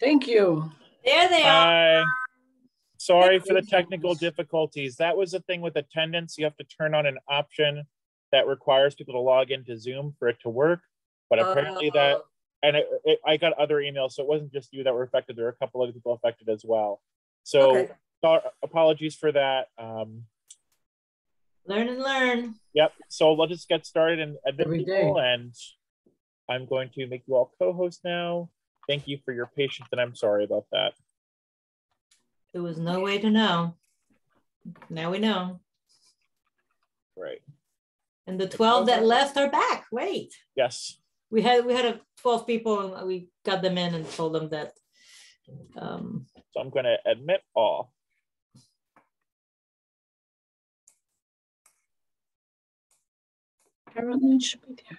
Thank you. There they are. Sorry for the technical difficulties. That was the thing with attendance. You have to turn on an option that requires people to log into Zoom for it to work. But apparently and I got other emails, so it wasn't just you that were affected. There were a couple other people affected as well. So apologies for that. Learn and learn. Yep. So let's just get started and admit people, and I'm going to make you all co-host now. Thank you for your patience, and I'm sorry about that. There was no way to know. Now we know. Right. And the 12 that left are back. Wait. Yes. We had 12 people, and we got them in and told them that. So I'm going to admit all. Carolyn should be there.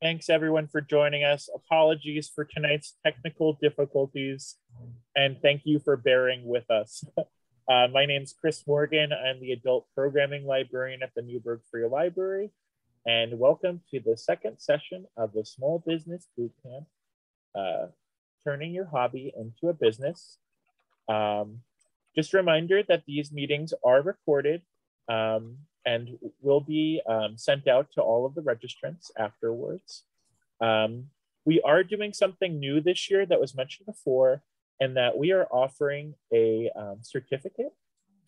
Thanks everyone for joining us. Apologies for tonight's technical difficulties, and thank you for bearing with us. My name's Chris Morgan. I'm the adult programming librarian at the Newburgh Free Library, and welcome to the second session of the Small Business Bootcamp, Turning Your Hobby into a Business. Just a reminder that these meetings are recorded and will be sent out to all of the registrants afterwards. We are doing something new this year that was mentioned before, and that we are offering a certificate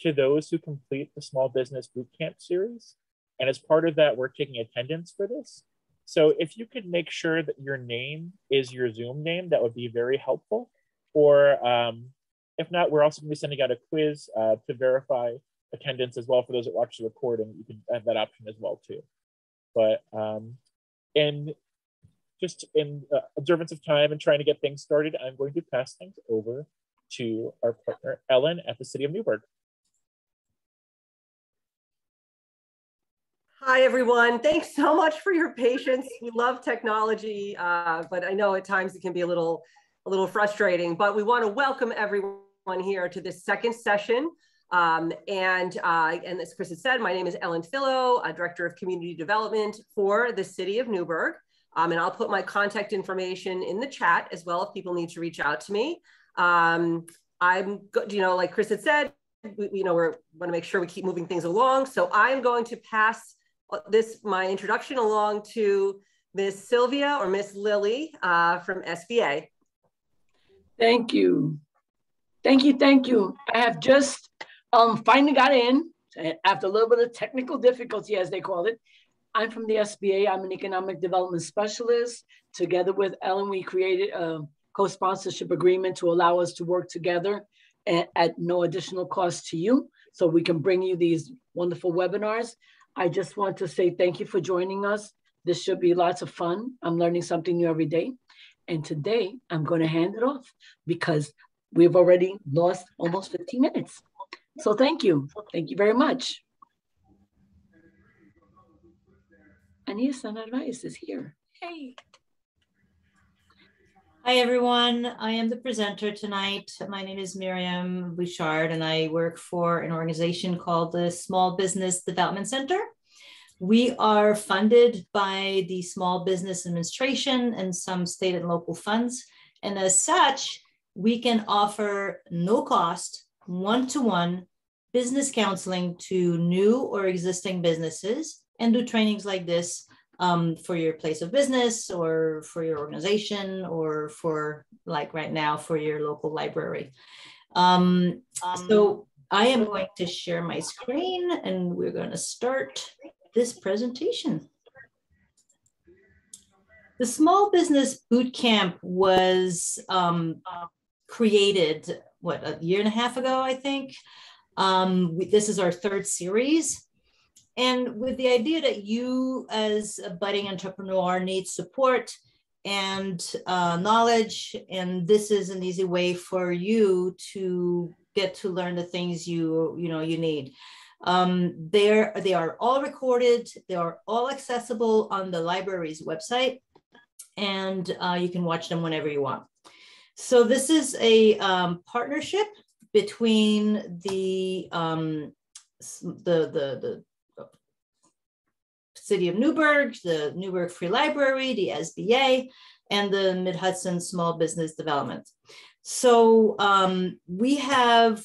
to those who complete the Small Business Bootcamp series. And as part of that, we're taking attendance for this. So if you could make sure that your name is your Zoom name, that would be very helpful. Or if not, we're also going to be sending out a quiz to verify attendance as well for those that watch the recording. You can have that option as well too. But in observance of time and trying to get things started, I'm going to pass things over to our partner, Ellen, at the City of Newburgh. Hi, everyone. Thanks so much for your patience. We love technology, but I know at times it can be a little frustrating, but we want to welcome everyone here to this second session. And as Chris has said, my name is Ellen Fillo, Director of Community Development for the City of Newburgh. And I'll put my contact information in the chat as well if people need to reach out to me. Like Chris had said, we want to make sure we keep moving things along. So I'm going to pass my introduction along to Miss Sylvia or Miss Lily from SBA. Thank you. Thank you. I have just finally got in after a little bit of technical difficulty, as they call it. I'm from the SBA. I'm an economic development specialist. Together with Ellen, we created a co-sponsorship agreement to allow us to work together at no additional cost to you, so we can bring you these wonderful webinars. I just want to say thank you for joining us. This should be lots of fun. I'm learning something new every day. And today I'm going to hand it off because we've already lost almost 15 minutes. So thank you. Thank you very much. Anissa Narvaez is here. Hey. Hi, everyone. I am the presenter tonight. My name is Myriam Bouchard, and I work for an organization called the Small Business Development Center. We are funded by the Small Business Administration and some state and local funds. And as such, we can offer no cost, one-to-one business counseling to new or existing businesses and do trainings like this for your place of business or for your organization or for, like right now, for your local library. So I am going to share my screen and we're going to start this presentation. The Small Business Bootcamp was created, a year and a half ago, I think. This is our third series. And with the idea that you as a budding entrepreneur need support and knowledge, and this is an easy way for you to get to learn the things you need. They are all recorded. They are all accessible on the library's website, and you can watch them whenever you want. So this is a partnership between the City of Newburgh, the Newburgh Free Library, the SBA, and the Mid-Hudson Small Business Development. So we have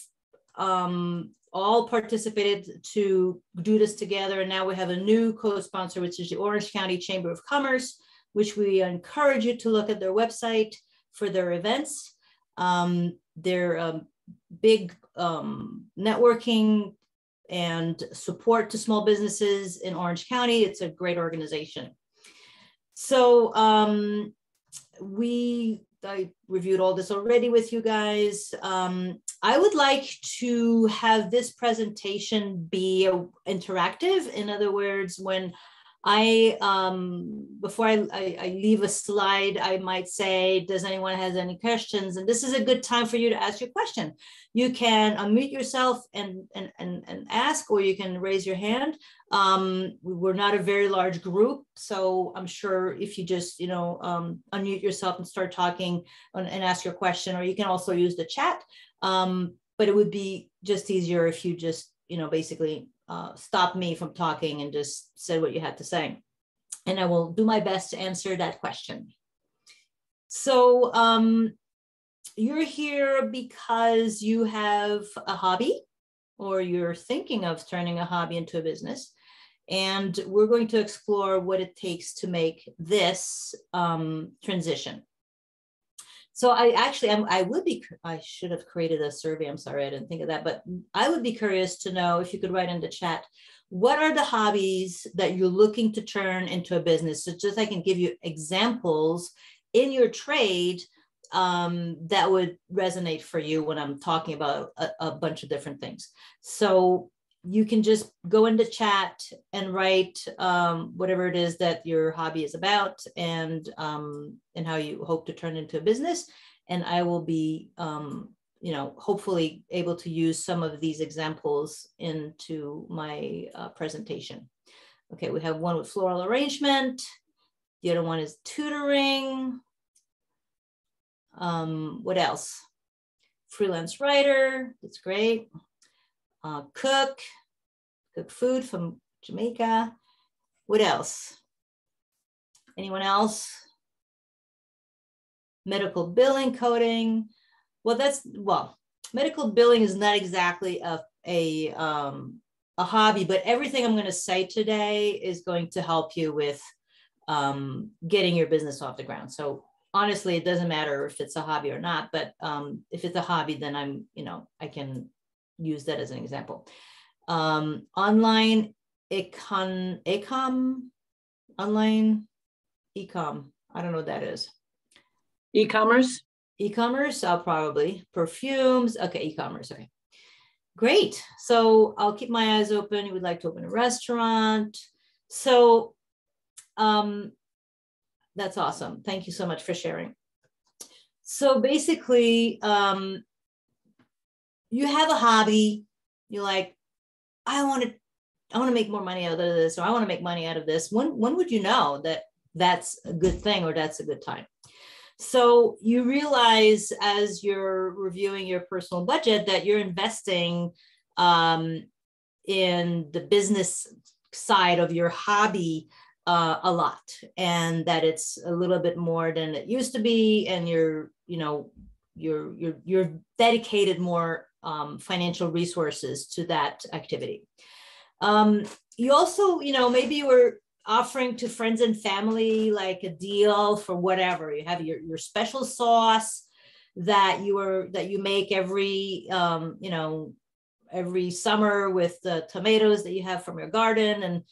all participated to do this together. And now we have a new co-sponsor, which is the Orange County Chamber of Commerce, which we encourage you to look at their website for their events. They're big networking and support to small businesses in Orange County. It's a great organization. So I reviewed all this already with you guys. I would like to have this presentation be interactive. In other words, when before I leave a slide, I might say, does anyone has any questions? And this is a good time for you to ask your question. You can unmute yourself and ask, or you can raise your hand. We're not a very large group, so I'm sure if you just, unmute yourself and start talking and ask your question, or you can also use the chat. But it would be just easier if you just, basically stop me from talking and just say what you had to say. And I will do my best to answer that question. So you're here because you have a hobby, or you're thinking of turning a hobby into a business. And we're going to explore what it takes to make this transition. So I should have created a survey. I'm sorry, I didn't think of that, but I would be curious to know if you could write in the chat, what are the hobbies that you're looking to turn into a business? So just I can give you examples in your trade that would resonate for you when I'm talking about a bunch of different things. So you can just go into chat and write whatever it is that your hobby is about, and how you hope to turn into a business. And I will be, hopefully able to use some of these examples into my presentation. Okay, we have one with floral arrangement. The other one is tutoring. What else? Freelance writer, that's great. Cook food from Jamaica. What else? Anyone else? Medical billing, coding. Well, medical billing is not exactly a hobby, but everything I'm going to say today is going to help you with getting your business off the ground. So honestly, it doesn't matter if it's a hobby or not, but if it's a hobby, then I can use that as an example. Online ecom, I don't know what that is. E-commerce, I'll probably. Perfumes, okay, e-commerce, okay. Great, so I'll keep my eyes open. You would like to open a restaurant. So that's awesome. Thank you so much for sharing. So basically, you have a hobby, you're like, I want to make more money out of this, or I want to make money out of this. When would you know that that's a good thing, or that's a good time? So you realize as you're reviewing your personal budget that you're investing in the business side of your hobby a lot, and that it's a little bit more than it used to be, and you're dedicated more financial resources to that activity. You also, maybe you were offering to friends and family like a deal for whatever. You have your special sauce that you make every summer with the tomatoes that you have from your garden, and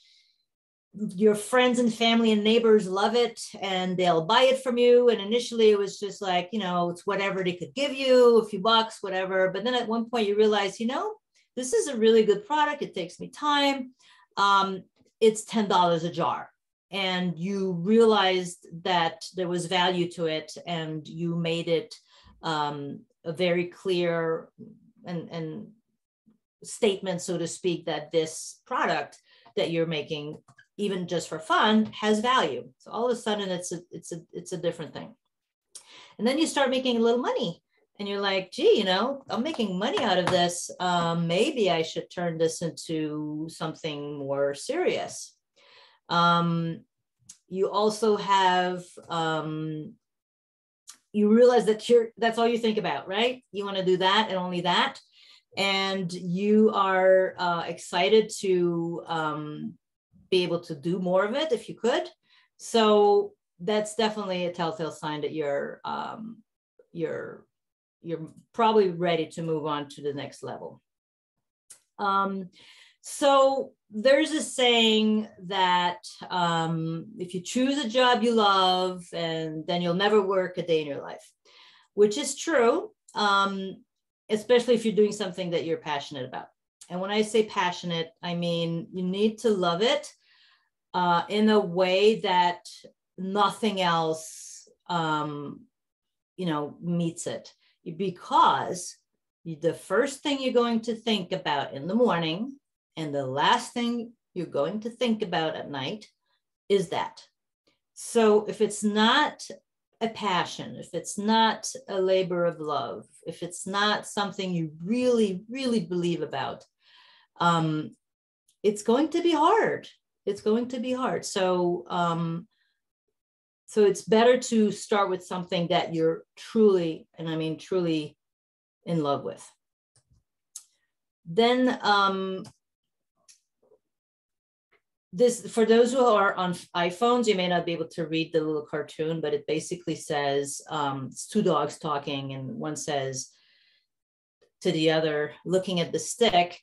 your friends and family and neighbors love it, and they'll buy it from you. And initially it was just like, it's whatever they could give you, a few bucks, whatever. But then at one point you realize, this is a really good product. It takes me time. It's $10 a jar. And you realized that there was value to it, and you made it a very clear and statement, so to speak, that this product that you're making, even just for fun, has value. So all of a sudden it's a different thing. And then you start making a little money, and you're like, gee, I'm making money out of this. Maybe I should turn this into something more serious. You also have, you realize that that's all you think about, right? You want to do that and only that. And you are excited to be able to do more of it if you could. So that's definitely a telltale sign that you're probably ready to move on to the next level. So there's a saying that if you choose a job you love, and then you'll never work a day in your life, which is true, especially if you're doing something that you're passionate about. And when I say passionate, I mean you need to love it in a way that nothing else, meets it. Because the first thing you're going to think about in the morning and the last thing you're going to think about at night is that. So if it's not a passion, if it's not a labor of love, if it's not something you really, really believe about, it's going to be hard. It's going to be hard. So, so it's better to start with something that you're truly, and I mean truly, in love with. Then this, for those who are on iPhones, you may not be able to read the little cartoon, but it basically says, it's two dogs talking, and one says to the other, looking at the stick,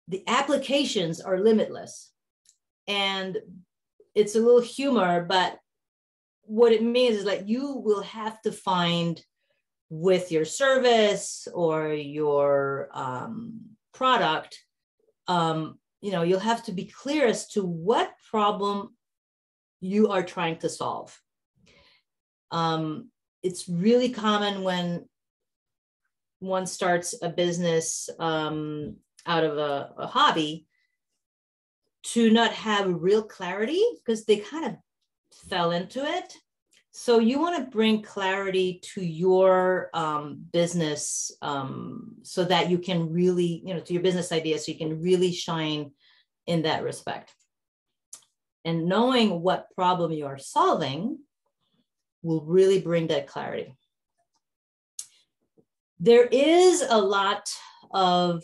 the applications are limitless. And it's a little humor, but what it means is like you will have to find with your service or your product, you'll have to be clear as to what problem you are trying to solve. It's really common when one starts a business out of a hobby to not have real clarity because they kind of fell into it. So you want to bring clarity to your business so that you can really, to your business idea, so you can really shine in that respect. And knowing what problem you are solving will really bring that clarity. There is a lot of,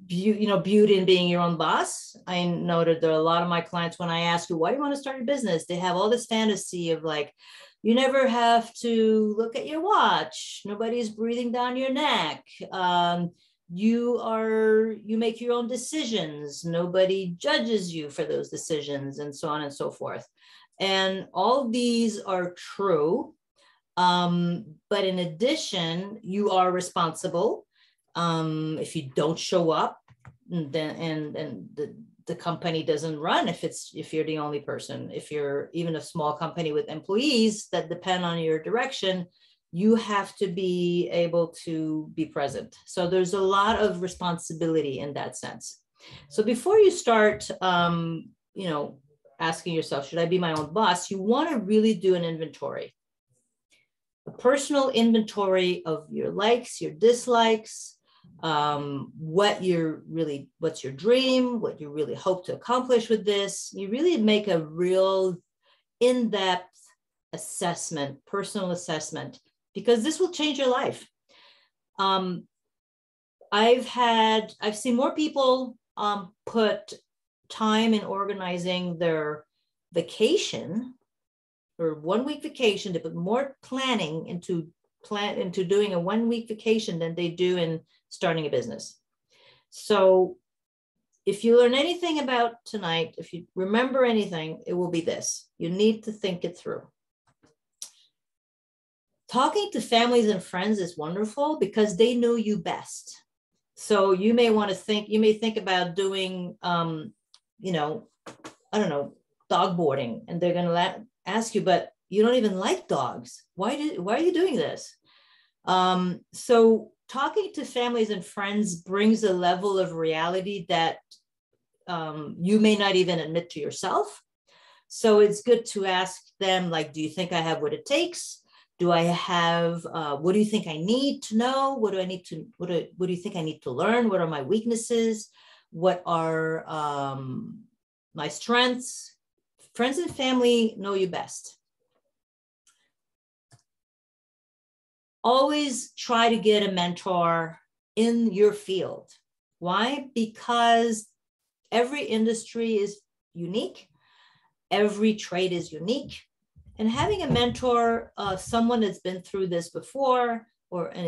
beauty in being your own boss. I noted there are a lot of my clients, when I ask you, why do you want to start your business? They have all this fantasy of like, you never have to look at your watch. Nobody's breathing down your neck. You make your own decisions. Nobody judges you for those decisions, and so on and so forth. And all these are true. But in addition, you are responsible. If you don't show up, then the company doesn't run if you're the only person. If you're even a small company with employees that depend on your direction, you have to be able to be present. So there's a lot of responsibility in that sense. So before you start, asking yourself, should I be my own boss? You want to really do an inventory, a personal inventory of your likes, your dislikes, what's your dream, what you really hope to accomplish with this. You really make a real in-depth assessment, personal assessment, because this will change your life. I've seen more people put time in organizing their vacation or 1 week vacation. They put more planning into doing a 1 week vacation than they do in starting a business. So if you learn anything about tonight, if you remember anything, it will be this. You need to think it through. Talking to families and friends is wonderful because they know you best. So you may think about doing, dog boarding, and they're going to ask you, but you don't even like dogs. Why are you doing this? So talking to families and friends brings a level of reality that you may not even admit to yourself. So it's good to ask them, like, do you think I have what it takes? Do I have, what do you think I need to know? What do you think I need to learn? What are my weaknesses? what are my strengths. Friends and family know you best. Always try to get a mentor in your field. Why? Because every industry is unique. Every trade is unique. And having a mentor, someone that's been through this before and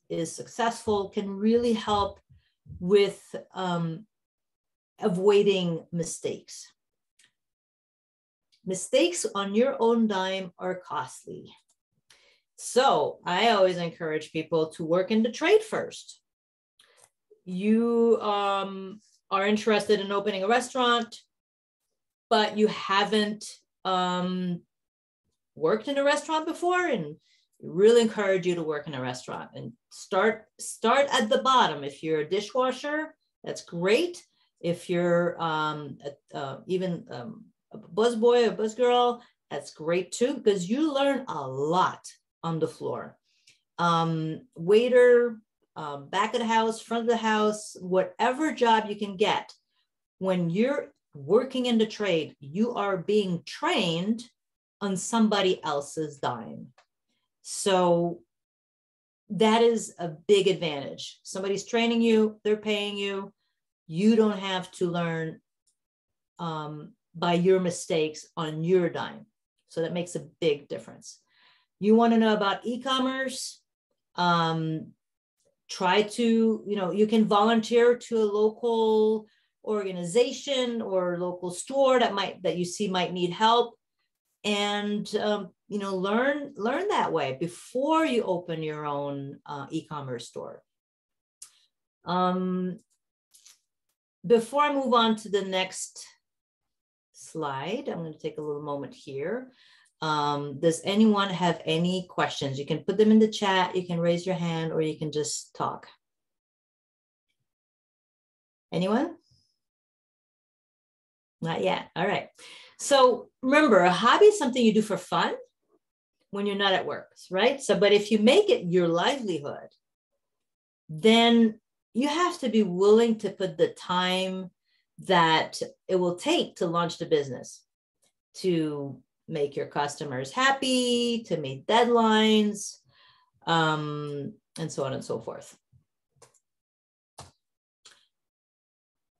is successful, can really help with avoiding mistakes. Mistakes on your own dime are costly. So I always encourage people to work in the trade first. You are interested in opening a restaurant, but you haven't worked in a restaurant before, and really encourage you to work in a restaurant and start at the bottom. If you're a dishwasher, that's great. If you're even a busboy or busgirl, that's great too, because you learn a lot on the floor. Waiter, back of the house, front of the house, whatever job you can get. When you're working in the trade, you are being trained on somebody else's dime. So that is a big advantage. Somebody's training you, they're paying you. You don't have to learn by your mistakes on your dime. So that makes a big difference. You want to know about e-commerce? Try to, you can volunteer to a local organization or local store that you see might need help, and learn that way before you open your own e-commerce store. Before I move on to the next slide, I'm going to take a little moment here. Does anyone have any questions? You can put them in the chat, you can raise your hand, or you can just talk. Anyone? Not yet. All right. So remember, a hobby is something you do for fun when you're not at work, right? So, but if you make it your livelihood, then you have to be willing to put the time that it will take to launch the business, to make your customers happy, to meet deadlines, and so on and so forth.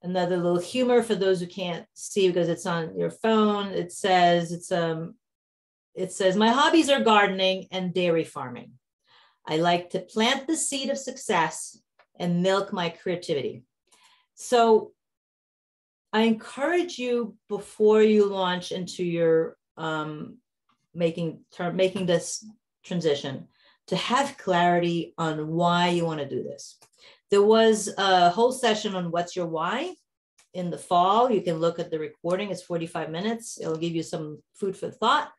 Another little humor for those who can't see because it's on your phone. It says, my hobbies are gardening and dairy farming. I like to plant the seed of success and milk my creativity. So I encourage you, before you launch into your making this transition, to have clarity on why you want to do this. There was a whole session on what's your why in the fall. You can look at the recording. It's 45 minutes. It'll give you some food for thought.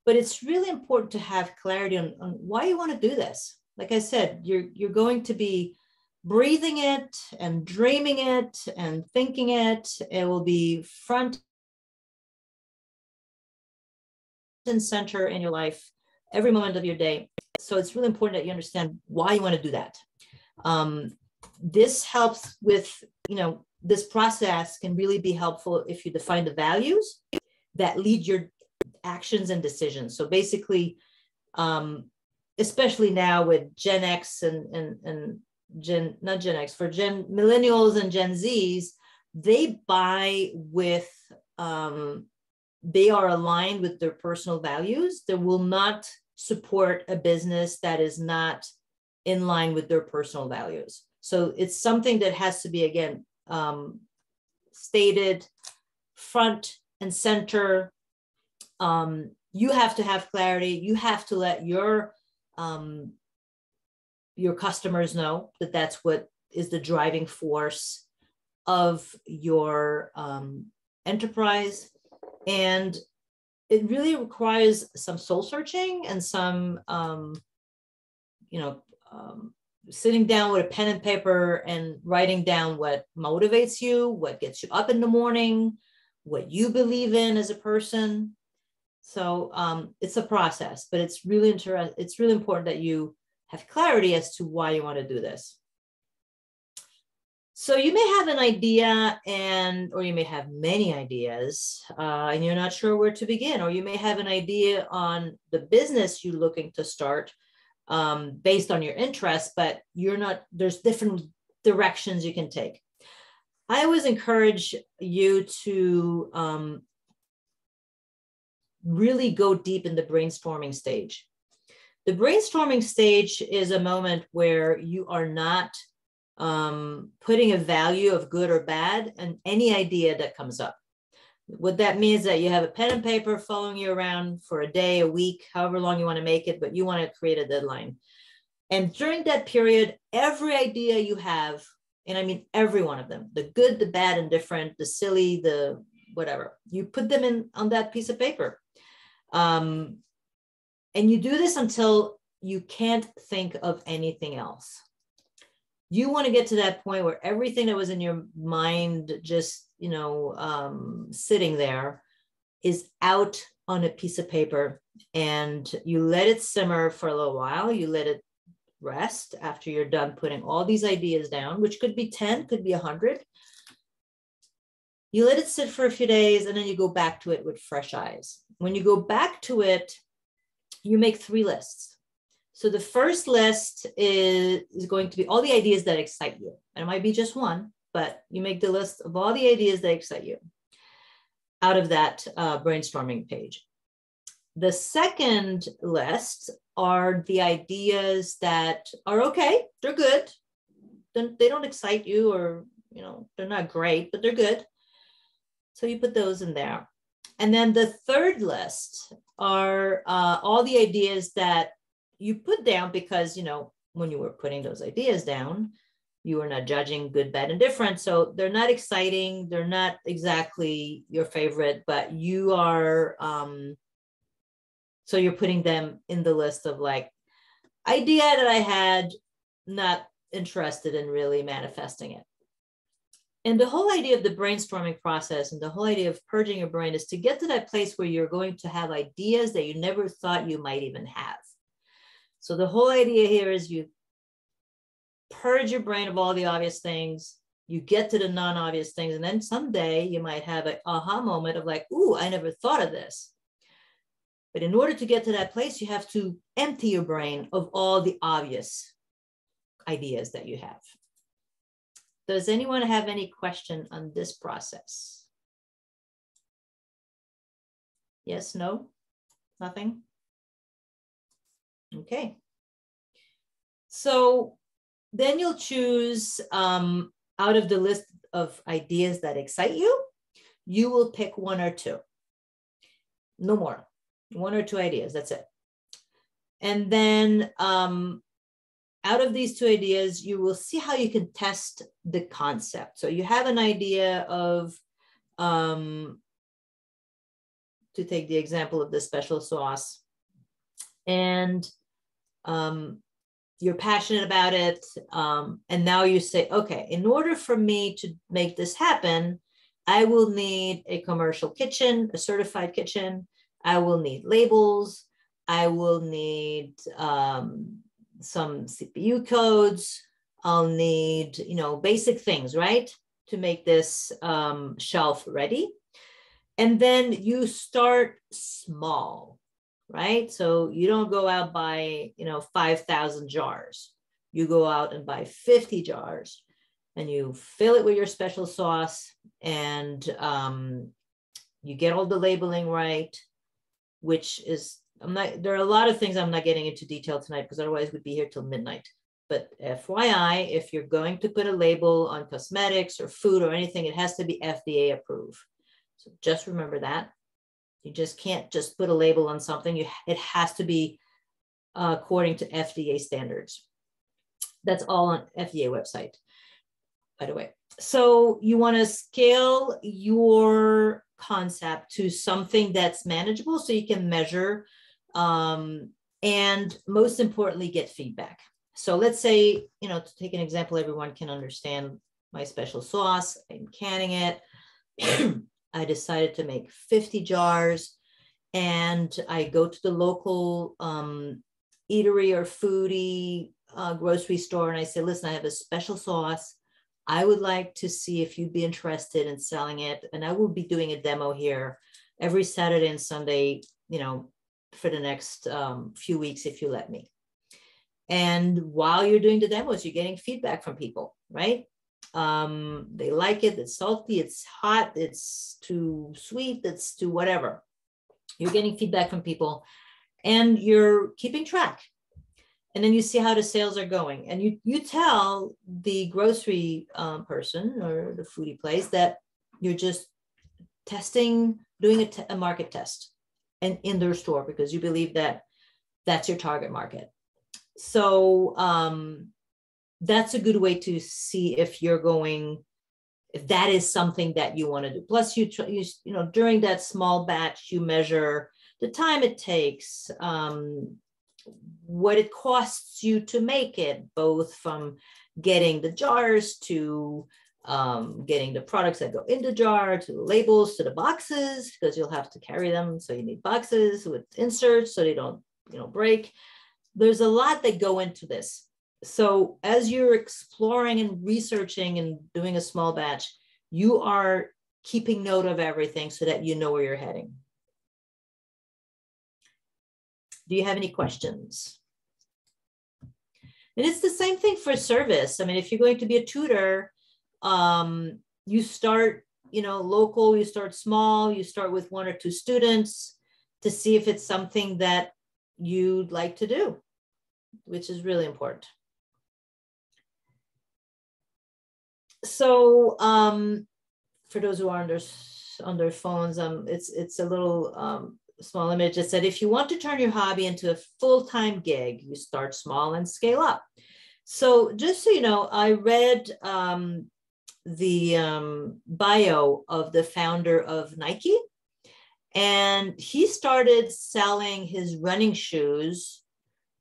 But it's really important to have clarity on why you want to do this. Like I said, you're going to be breathing it and dreaming it and thinking it. It will be front and center in your life every moment of your day. So it's really important that you understand why you want to do that. This helps with, this process can really be helpful if you define the values that lead your actions and decisions. So basically, especially now with Gen X and not Gen X, for millennials and Gen Zs, they buy with, they are aligned with their personal values. They will not support a business that is not in line with their personal values. So it's something that has to be, again, stated front and center. You have to have clarity. You have to let your customers know that that's what is the driving force of your enterprise. And it really requires some soul searching and some, sitting down with a pen and paper and writing down what motivates you, what gets you up in the morning, what you believe in as a person. So it's a process, but it's really important that you have clarity as to why you want to do this. So you may have an idea or you may have many ideas and you're not sure where to begin, or you may have an idea on the business you're looking to start based on your interests, but there's different directions you can take. I always encourage you to really go deep in the brainstorming stage. The brainstorming stage is a moment where you are not putting a value of good or bad on any idea that comes up. What that means is that you have a pen and paper following you around for a day, a week, however long you want to make it, but you want to create a deadline. And during that period, every idea you have, and I mean every one of them, the good, the bad, indifferent, the silly, the whatever, you put them in on that piece of paper. And you do this until you can't think of anything else. You want to get to that point where everything that was in your mind just, sitting there is out on a piece of paper, and you let it simmer for a little while. You let it rest after you're done putting all these ideas down, which could be 10, could be 100. You let it sit for a few days, and then you go back to it with fresh eyes. When you go back to it, you make 3 lists. So the first list is going to be all the ideas that excite you. And it might be just one, but you make the list of all the ideas that excite you out of that brainstorming page. The second list are the ideas that are okay, they're good. They don't excite you, or, they're not great, but they're good. So you put those in there. And then the third list are all the ideas that you put down because, when you were putting those ideas down, you were not judging good, bad, and different. So they're not exciting. They're not exactly your favorite, but you are, so you're putting them in the list of like idea that I had, not interested in really manifesting it. And the whole idea of the brainstorming process and the whole idea of purging your brain is to get to that place where you're going to have ideas that you never thought you might even have. So the whole idea here is you purge your brain of all the obvious things, you get to the non-obvious things, and then someday you might have an aha moment of like, ooh, I never thought of this. But in order to get to that place, you have to empty your brain of all the obvious ideas that you have. Does anyone have any question on this process? Yes, no, nothing? Okay. So then you'll choose out of the list of ideas that excite you, you will pick 1 or 2. No more. 1 or 2 ideas, that's it. And then out of these 2 ideas, you will see how you can test the concept. So you have an idea of, to take the example of the special sauce, and you're passionate about it. And now you say, okay, in order for me to make this happen, I will need a commercial kitchen, a certified kitchen. I will need labels. I will need some CPU codes. I'll need, basic things, right? To make this shelf ready. And then you start small, right? So you don't go out by, 5,000 jars. You go out and buy 50 jars and you fill it with your special sauce, and you get all the labeling right, which is, there are a lot of things I'm not getting into detail tonight because otherwise we'd be here till midnight. But FYI, if you're going to put a label on cosmetics or food or anything, it has to be FDA approved. So just remember that. You just can't just put a label on something. It has to be according to FDA standards. That's all on FDA website, by the way. So you want to scale your concept to something that's manageable so you can measure, and most importantly, get feedback. So let's say, to take an example, everyone can understand my special sauce. I'm canning it. I decided to make 50 jars, and I go to the local eatery or foodie grocery store, and I say, listen, I have a special sauce. I would like to see if you'd be interested in selling it. And I will be doing a demo here every Saturday and Sunday, you know, for the next few weeks, if you let me. And while you're doing the demos, you're getting feedback from people, right? They like it, it's salty, it's hot, it's too sweet, it's too whatever. You're getting feedback from people and you're keeping track. And then you see how the sales are going. And you tell the grocery person or the foodie place that you're just testing, doing a market test and in their store because you believe that that's your target market. So that's a good way to see if you're going, if that is something that you want to do. Plus you know, during that small batch, you measure the time it takes, what it costs you to make it, both from getting the jars to getting the products that go in the jar, to the labels, to the boxes, because you'll have to carry them. So you need boxes with inserts so they don't, you know, break. There's a lot that go into this. So as you're exploring and researching and doing a small batch, you are keeping note of everything so that you know where you're heading. Do you have any questions? And it's the same thing for service. I mean, if you're going to be a tutor, you start, you know, local, you start small, you start with 1 or 2 students to see if it's something that you'd like to do, which is really important. So for those who are on their phones, it's a little small image that said, if you want to turn your hobby into a full-time gig, you start small and scale up. So just so you know, I read the bio of the founder of Nike, and he started selling his running shoes,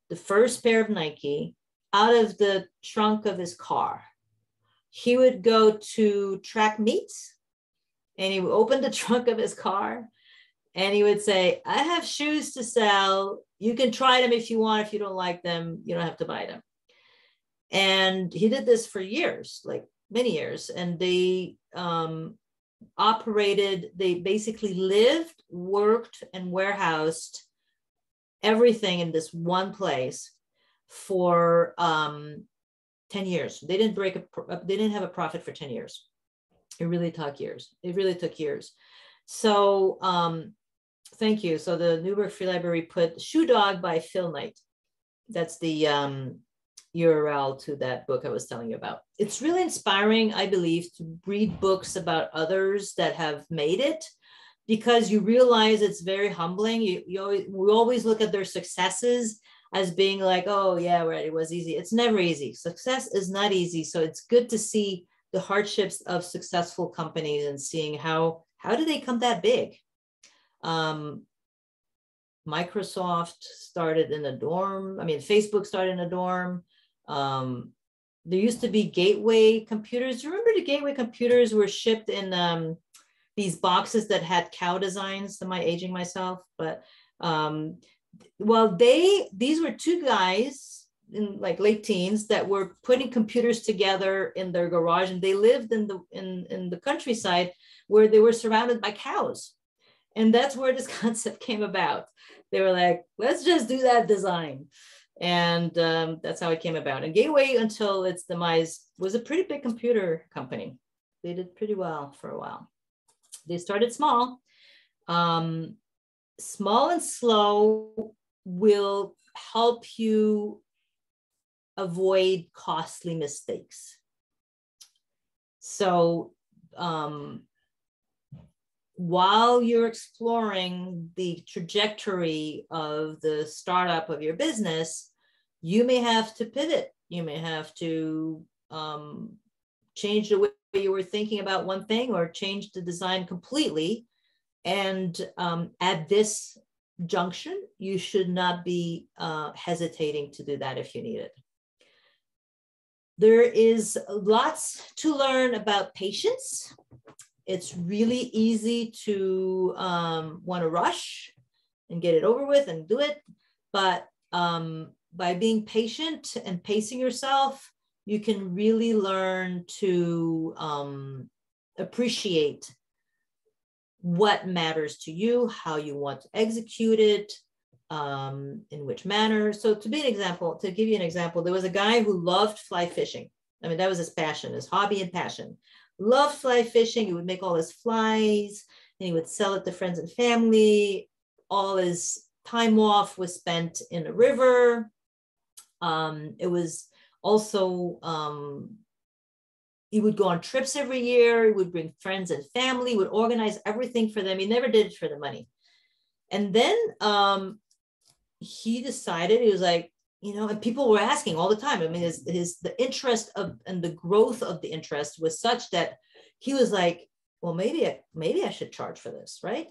the first pair of Nike, out of the trunk of his car. He would go to track meets and he would open the trunk of his car and he would say, I have shoes to sell. You can try them if you want. If you don't like them, you don't have to buy them. And he did this for years, like many years. And they operated, they basically lived, worked, and warehoused everything in this one place for 10 years. They didn't they didn't have a profit for 10 years. It really took years. It really took years. So thank you. So the Newburgh Free Library put Shoe Dog by Phil Knight. That's the URL to that book I was telling you about. It's really inspiring, I believe, to read books about others that have made it, because you realize it's very humbling. We always look at their successes as being like, oh yeah, right, it was easy. It's never easy. Success is not easy. So it's good to see the hardships of successful companies and seeing how do they come that big. Microsoft started in a dorm. I mean, Facebook started in a dorm. There used to be Gateway computers. Do you remember the Gateway computers were shipped in these boxes that had cow designs? Am I aging myself? But well, these were 2 guys in like late teens that were putting computers together in their garage, and they lived in the countryside where they were surrounded by cows. And that's where this concept came about. They were like, let's just do that design. And that's how it came about. And Gateway, until its demise, was a pretty big computer company. They did pretty well for a while. They started small. Small and slow will help you avoid costly mistakes. So while you're exploring the trajectory of the startup of your business, you may have to pivot. You may have to change the way you were thinking about one thing, or change the design completely. And at this junction, you should not be hesitating to do that if you need it. There is lots to learn about patience. It's really easy to want to rush and get it over with and do it. But by being patient and pacing yourself, you can really learn to appreciate what matters to you, how you want to execute it, in which manner. So to give you an example, there was a guy who loved fly fishing. I mean, that was his passion, his hobby and passion. Loved fly fishing. He would make all his flies and he would sell it to friends and family. All his time off was spent in the river. It was also, he would go on trips every year. He would bring friends and family, would organize everything for them. He never did it for the money. And then he decided, he was like, you know, and people were asking all the time. I mean, the interest and the growth of the interest was such that he was like, well, maybe I should charge for this, right?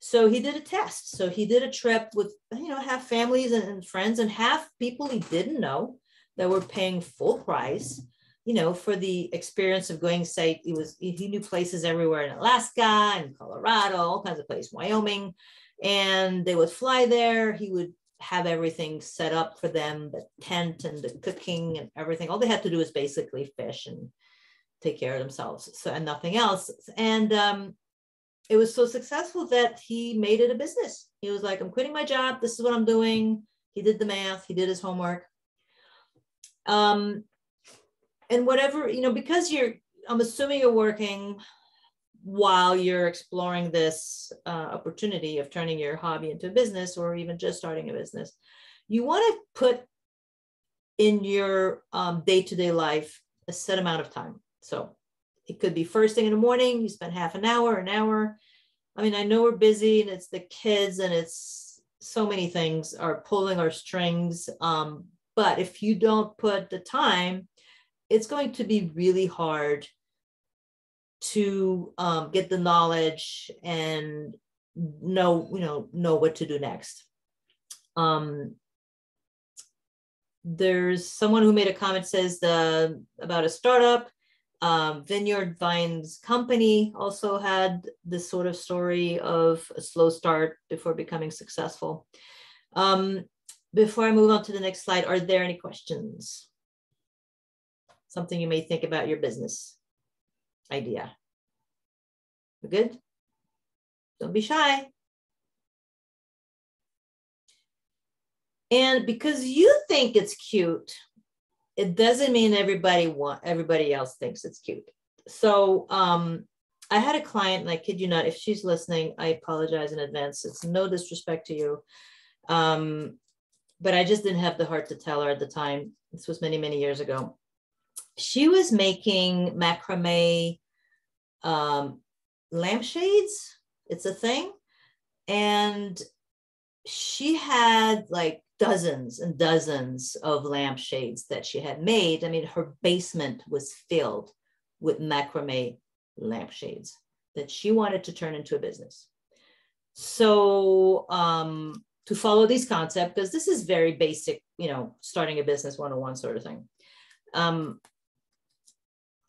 So he did a test. So he did a trip with, you know, half families and friends and half people he didn't know that were paying full price, you know, for the experience of going, say, he knew places everywhere in Alaska and Colorado, all kinds of places, Wyoming, and they would fly there. He would have everything set up for them, the tent and the cooking and everything. All they had to do was basically fish and take care of themselves, so, and nothing else. And it was so successful that he made it a business. He was like, I'm quitting my job. This is what I'm doing. He did the math. He did his homework. And whatever, you know, because I'm assuming you're working while you're exploring this opportunity of turning your hobby into a business or even just starting a business, you want to put in your day-to-day life a set amount of time. So it could be first thing in the morning, you spend half an hour. I mean, I know we're busy and it's the kids and it's so many things are pulling our strings. But if you don't put the time, it's going to be really hard to get the knowledge and know what to do next. There's someone who made a comment, says about a startup. Vineyard Vines Company also had this sort of story of a slow start before becoming successful. Before I move on to the next slide, are there any questions? Something you may think about your business idea. We're good? Don't be shy. And because you think it's cute, it doesn't mean everybody else thinks it's cute. So I had a client, and I kid you not, if she's listening, I apologize in advance. It's no disrespect to you. But I just didn't have the heart to tell her at the time. This was many, many years ago. She was making macrame lampshades. It's a thing. And she had like dozens and dozens of lampshades that she had made. I mean, her basement was filled with macrame lampshades that she wanted to turn into a business. So to follow these concepts, because this is very basic, you know, starting a business 101 sort of thing.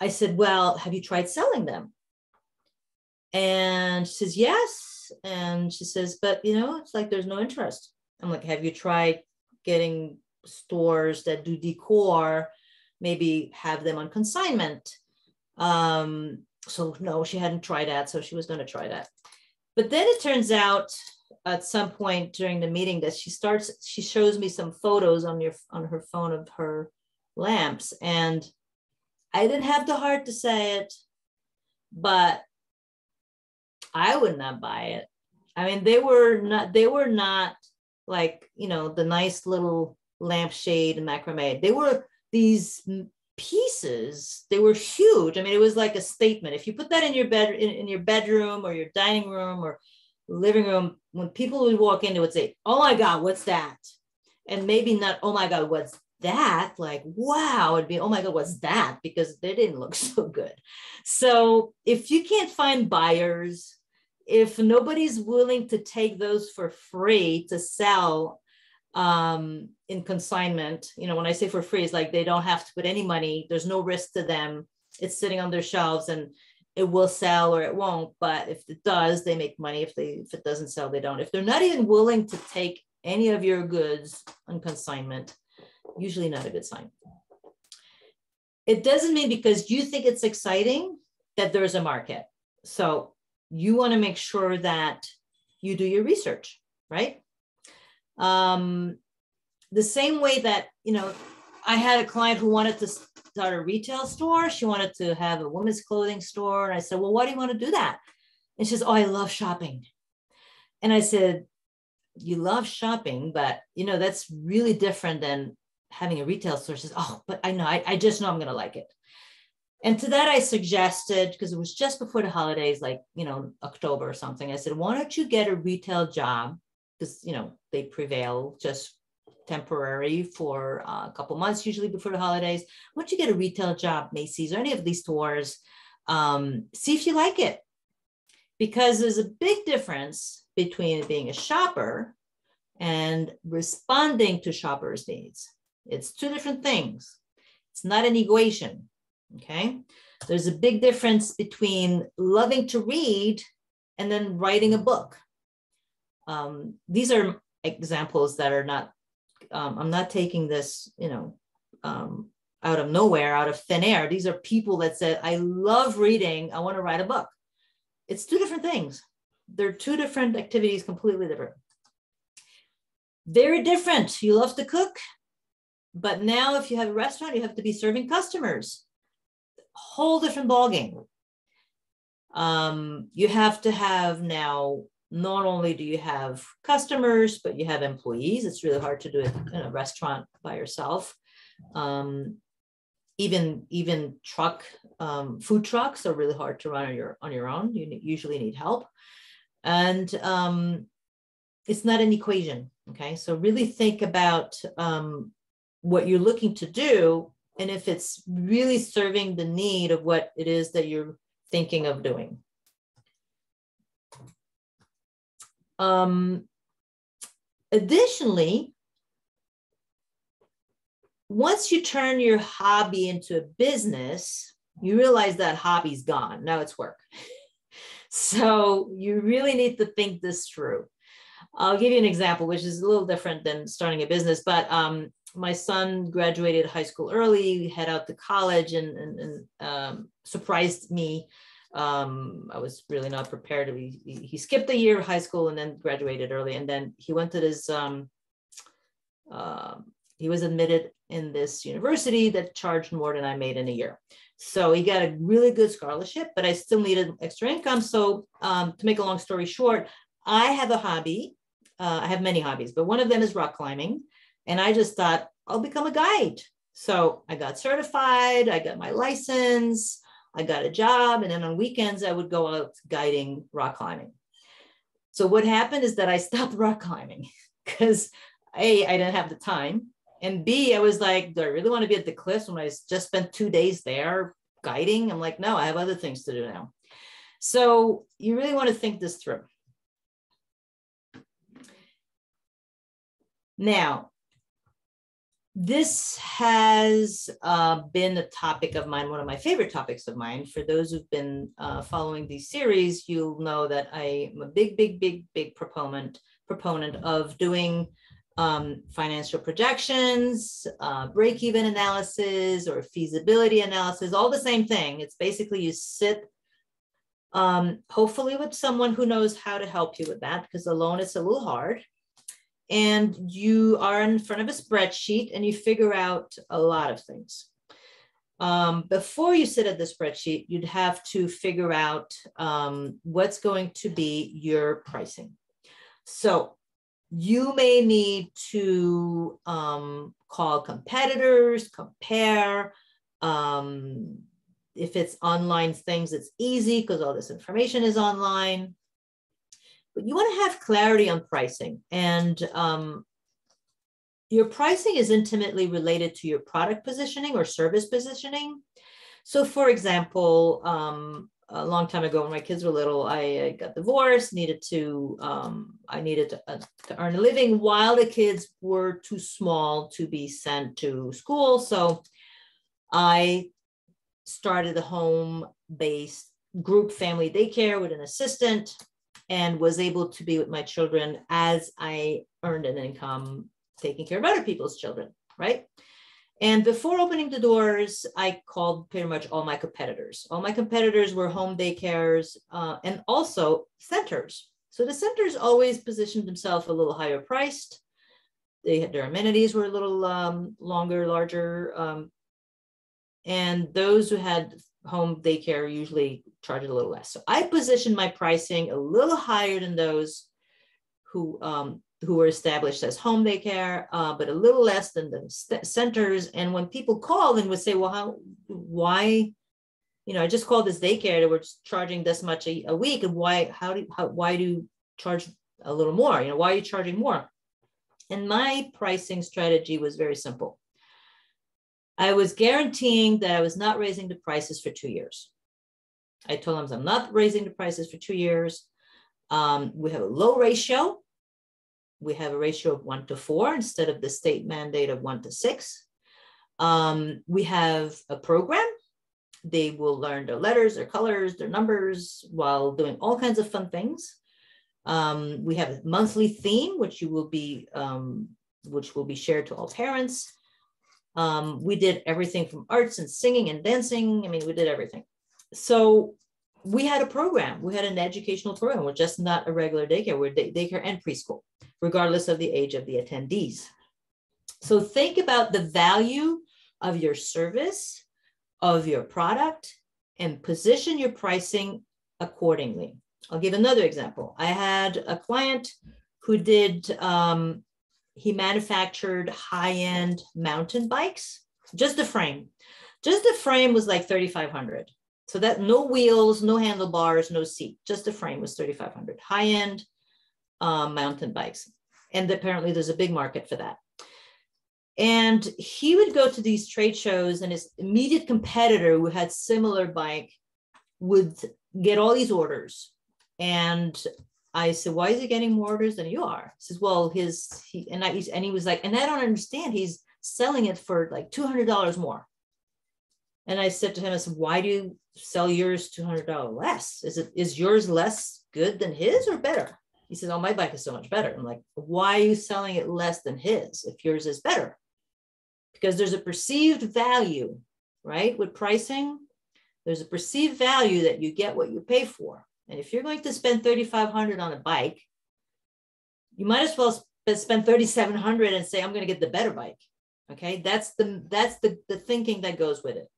I said, well, have you tried selling them? And she says, yes. And she says, but, you know, it's like there's no interest. I'm like, have you tried getting stores that do decor, maybe have them on consignment? So no, she hadn't tried that. So she was going to try that. But then it turns out at some point during the meeting that she shows me some photos on her phone of her lamps. And I didn't have the heart to say it, but I would not buy it. I mean, they were not like, you know, the nice little lampshade and macrame. They were these pieces. They were huge. I mean, it was like a statement. If you put that in your bedroom or your dining room or living room, when people would walk in, they would say, oh my God, what's that? And maybe not, oh my God, what's that? Like, wow, it'd be, oh my God, what's that? Because they didn't look so good. So if you can't find buyers, if nobody's willing to take those for free to sell in consignment, you know, when I say for free, it's like they don't have to put any money. There's no risk to them. It's sitting on their shelves and it will sell or it won't. But if it does, they make money. If it doesn't sell, they don't. If they're not even willing to take any of your goods on consignment, usually not a good sign. It doesn't mean because you think it's exciting that there's a market. So you want to make sure that you do your research, right? The same way that, you know, I had a client who wanted to start a retail store. She wanted to have a women's clothing store. And I said, well, why do you want to do that? And she says, oh, I love shopping. And I said, you love shopping, but you know, that's really different than having a retail store. She says, oh, but I know, I just know I'm going to like it. And to that I suggested, because it was just before the holidays, like, you know, October or something, I said, why don't you get a retail job? Because, you know, they prevail just temporary for a couple months, usually before the holidays. Why don't you get a retail job, Macy's or any of these stores, see if you like it. Because there's a big difference between being a shopper and responding to shoppers' needs. It's two different things. It's not an equation, okay? There's a big difference between loving to read and then writing a book. These are examples that are not, I'm not taking this, you know, out of nowhere, out of thin air. These are people that said, I love reading, I want to write a book. It's two different things. They're two different activities, completely different. Very different. You love to cook, but now if you have a restaurant, you have to be serving customers. Whole different ballgame. You have to have now, not only do you have customers, but you have employees. It's really hard to do it in a restaurant by yourself. Even food trucks are really hard to run on your own. You usually need help. And it's not an equation, okay? So really think about what you're looking to do and if it's really serving the need of what it is that you're thinking of doing. Additionally, once you turn your hobby into a business, you realize that hobby's gone. Now it's work. So you really need to think this through. I'll give you an example, which is a little different than starting a business, but my son graduated high school early, head out to college and surprised me. I was really not prepared. He skipped a year of high school and then graduated early. And then he went to this, he was admitted in this university that charged more than I made in a year. So he got a really good scholarship, but I still needed extra income. So to make a long story short, I have a hobby. I have many hobbies, but one of them is rock climbing. And I just thought I'll become a guide. So I got certified, I got my license, I got a job. And then on weekends, I would go out guiding rock climbing. So what happened is that I stopped rock climbing because A, I didn't have the time. And B, I was like, do I really want to be at the cliffs when I just spent 2 days there guiding? I'm like, no, I have other things to do now. So you really want to think this through. Now, this has been a topic of mine, one of my favorite topics of mine. For those who've been following these series, you'll know that I'm a big proponent of doing financial projections, break-even analysis, or feasibility analysis, all the same thing. It's basically you sit, hopefully with someone who knows how to help you with that, because alone it's a little hard. And you are in front of a spreadsheet and you figure out a lot of things. Before you sit at the spreadsheet, you'd have to figure out what's going to be your pricing. So you may need to call competitors, compare. If it's online things, it's easy because all this information is online. But you want to have clarity on pricing, and your pricing is intimately related to your product positioning or service positioning. So for example, a long time ago when my kids were little, I got divorced, I needed to earn a living while the kids were too small to be sent to school. So I started a home-based group family daycare with an assistant and was able to be with my children as I earned an income taking care of other people's children, right? And before opening the doors, I called pretty much all my competitors. All my competitors were home daycares and also centers. So the centers always positioned themselves a little higher priced. They had, their amenities were a little longer, larger. And those who had home daycare usually charged a little less. So I positioned my pricing a little higher than those who were established as home daycare, but a little less than the centers. And when people called and would say, well, why, I just called this daycare that we're charging this much a week, and why do you charge a little more? Why are you charging more? And my pricing strategy was very simple. I was guaranteeing that I was not raising the prices for 2 years. I told them I'm not raising the prices for 2 years. We have a low ratio. We have a ratio of 1 to 4 instead of the state mandate of 1 to 6. We have a program. They will learn their letters, their colors, their numbers while doing all kinds of fun things. We have a monthly theme, which will be shared to all parents. We did everything from arts and singing and dancing. I mean, we did everything. So we had a program. We had an educational program. We're just not a regular daycare. We're daycare and preschool, regardless of the age of the attendees. So think about the value of your service, of your product, and position your pricing accordingly. I'll give another example. I had a client who did, he manufactured high-end mountain bikes, just the frame. Just the frame was like $3,500. So that no wheels, no handlebars, no seat, just the frame was $3,500. High-end mountain bikes. And apparently there's a big market for that. And he would go to these trade shows, and his immediate competitor who had similar bike would get all these orders. And I said, why is he getting more orders than you are? He says, well, he was like, and I don't understand. He's selling it for like $200 more. And I said to him, I said, why do you sell yours $200 less? Is yours less good than his or better? He says, oh, my bike is so much better. I'm like, why are you selling it less than his if yours is better? Because there's a perceived value, right? With pricing, there's a perceived value that you get what you pay for. And if you're going to spend $3,500 on a bike, you might as well spend $3,700 and say, I'm going to get the better bike. Okay, that's the thinking that goes with it.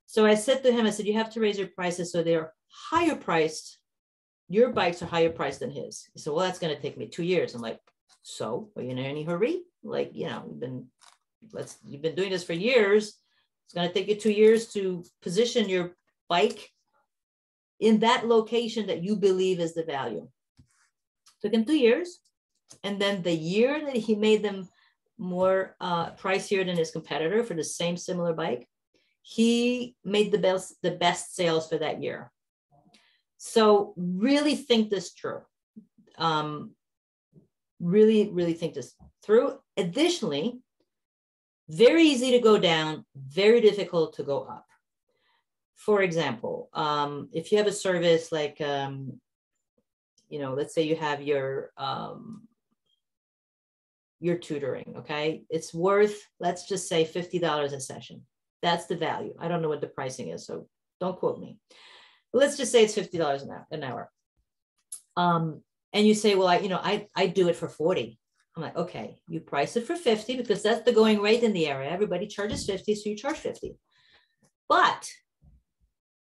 So I said to him, I said, you have to raise your prices so they're higher priced. Your bikes are higher priced than his. He said, well, that's going to take me 2 years. I'm like, so are you in any hurry? Like, you've been doing this for years. It's going to take you 2 years to position your bike in that location that you believe is the value. Took him 2 years. And then the year that he made them more pricier than his competitor for the same similar bike, he made the best sales for that year. So really think this through. Really think this through. Additionally, very easy to go down, very difficult to go up. For example, if you have a service like, let's say you have your tutoring, okay? It's worth, let's just say $50 a session. That's the value. I don't know what the pricing is, so don't quote me. But let's just say it's $50 an hour. And you say, well, I do it for 40. I'm like, okay, you price it for 50 because that's the going rate in the area. Everybody charges 50, so you charge 50. But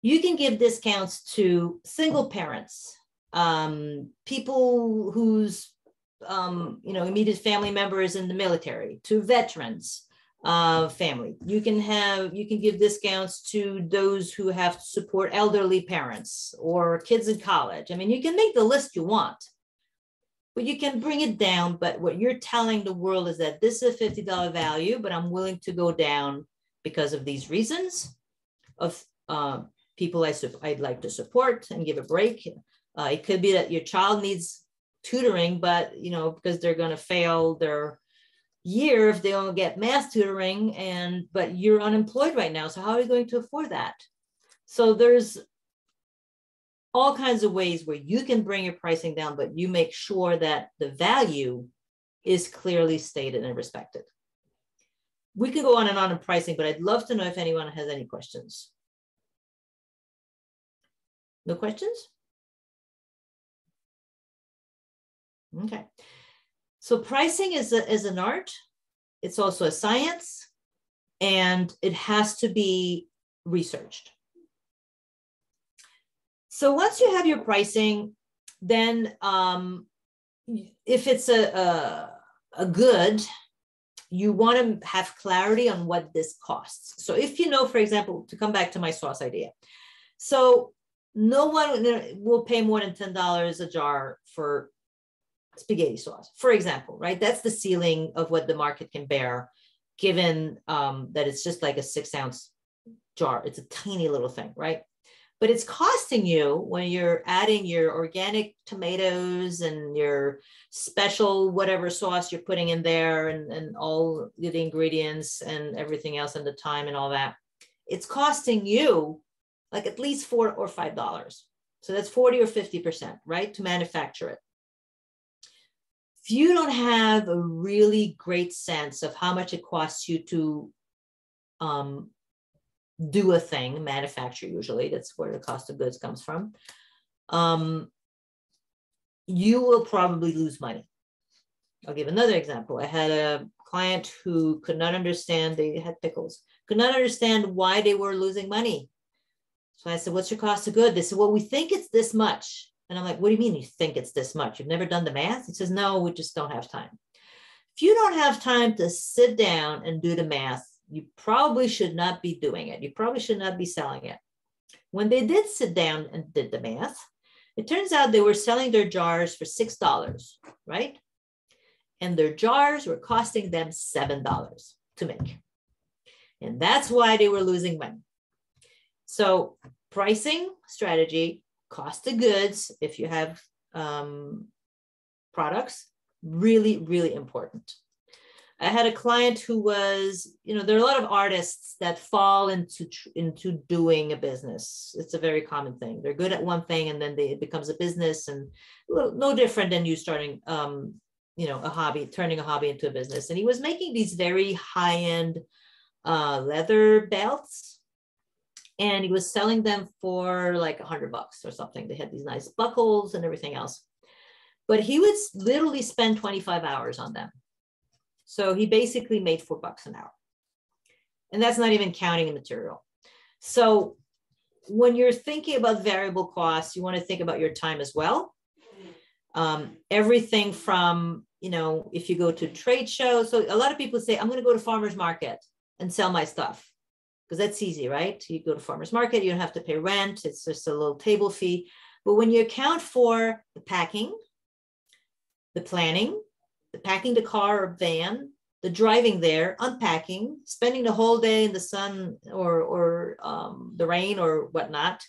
you can give discounts to single parents, people whose immediate family member is in the military, to veterans family. You can give discounts to those who have to support elderly parents or kids in college. I mean, you can make the list you want, but you can bring it down. But what you're telling the world is that this is a $50 value, but I'm willing to go down because of these reasons of people I'd like to support and give a break. It could be that your child needs tutoring, but because they're going to fail their year if they don't get math tutoring, but you're unemployed right now. So how are you going to afford that? So there's all kinds of ways where you can bring your pricing down, but you make sure that the value is clearly stated and respected. we could go on and on in pricing, but I'd love to know if anyone has any questions. No questions? Okay. So pricing is an art. It's also a science, and it has to be researched. So once you have your pricing, then if it's a good, you want to have clarity on what this costs. So if you know, for example, to come back to my sauce idea. So no one will pay more than $10 a jar for spaghetti sauce, for example, right? That's the ceiling of what the market can bear, given that it's just like a 6-ounce jar. It's a tiny little thing, right? But it's costing you, when you're adding your organic tomatoes and your special whatever sauce you're putting in there, and all the ingredients and everything else and the time and all that, it's costing you like at least $4 or $5. So that's 40 or 50%, right? To manufacture it. If you don't have a really great sense of how much it costs you to do a thing, manufacture, usually that's where the cost of goods comes from, you will probably lose money. I'll give another example. I had a client who could not understand, they had pickles, could not understand why they were losing money. So I said, what's your cost of good? They said, well, we think it's this much. And I'm like, what do you mean you think it's this much? You've never done the math? He says, no, we just don't have time. If you don't have time to sit down and do the math, you probably should not be doing it. You probably should not be selling it. When they did sit down and did the math, it turns out they were selling their jars for $6, right? And their jars were costing them $7 to make. And that's why they were losing money. So pricing strategy, cost of goods, if you have products, really, really important. I had a client who was, there are a lot of artists that fall into doing a business. It's a very common thing. They're good at one thing and then it becomes a business, and no different than you starting, a hobby, turning a hobby into a business. And he was making these very high-end leather belts, and he was selling them for like $100 or something. They had these nice buckles and everything else, but he would literally spend 25 hours on them. So he basically made $4 an hour. And that's not even counting the material. So when you're thinking about variable costs, you want to think about your time as well. Everything from, if you go to trade shows. So a lot of people say, I'm going to go to farmer's market and sell my stuff, because that's easy, right? You go to farmer's market, you don't have to pay rent. It's just a little table fee. But when you account for the packing, the planning, the packing the car or van, the driving there, unpacking, spending the whole day in the sun or the rain or whatnot,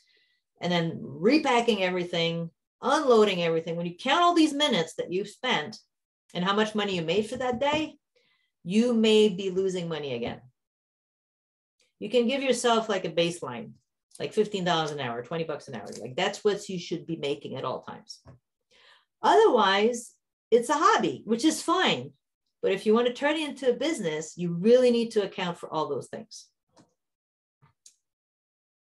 and then repacking everything, unloading everything. When you count all these minutes that you've spent and how much money you made for that day, you may be losing money again. You can give yourself like a baseline, like $15 an hour, $20 an hour. Like that's what you should be making at all times. Otherwise, it's a hobby, which is fine. But if you want to turn it into a business, you really need to account for all those things.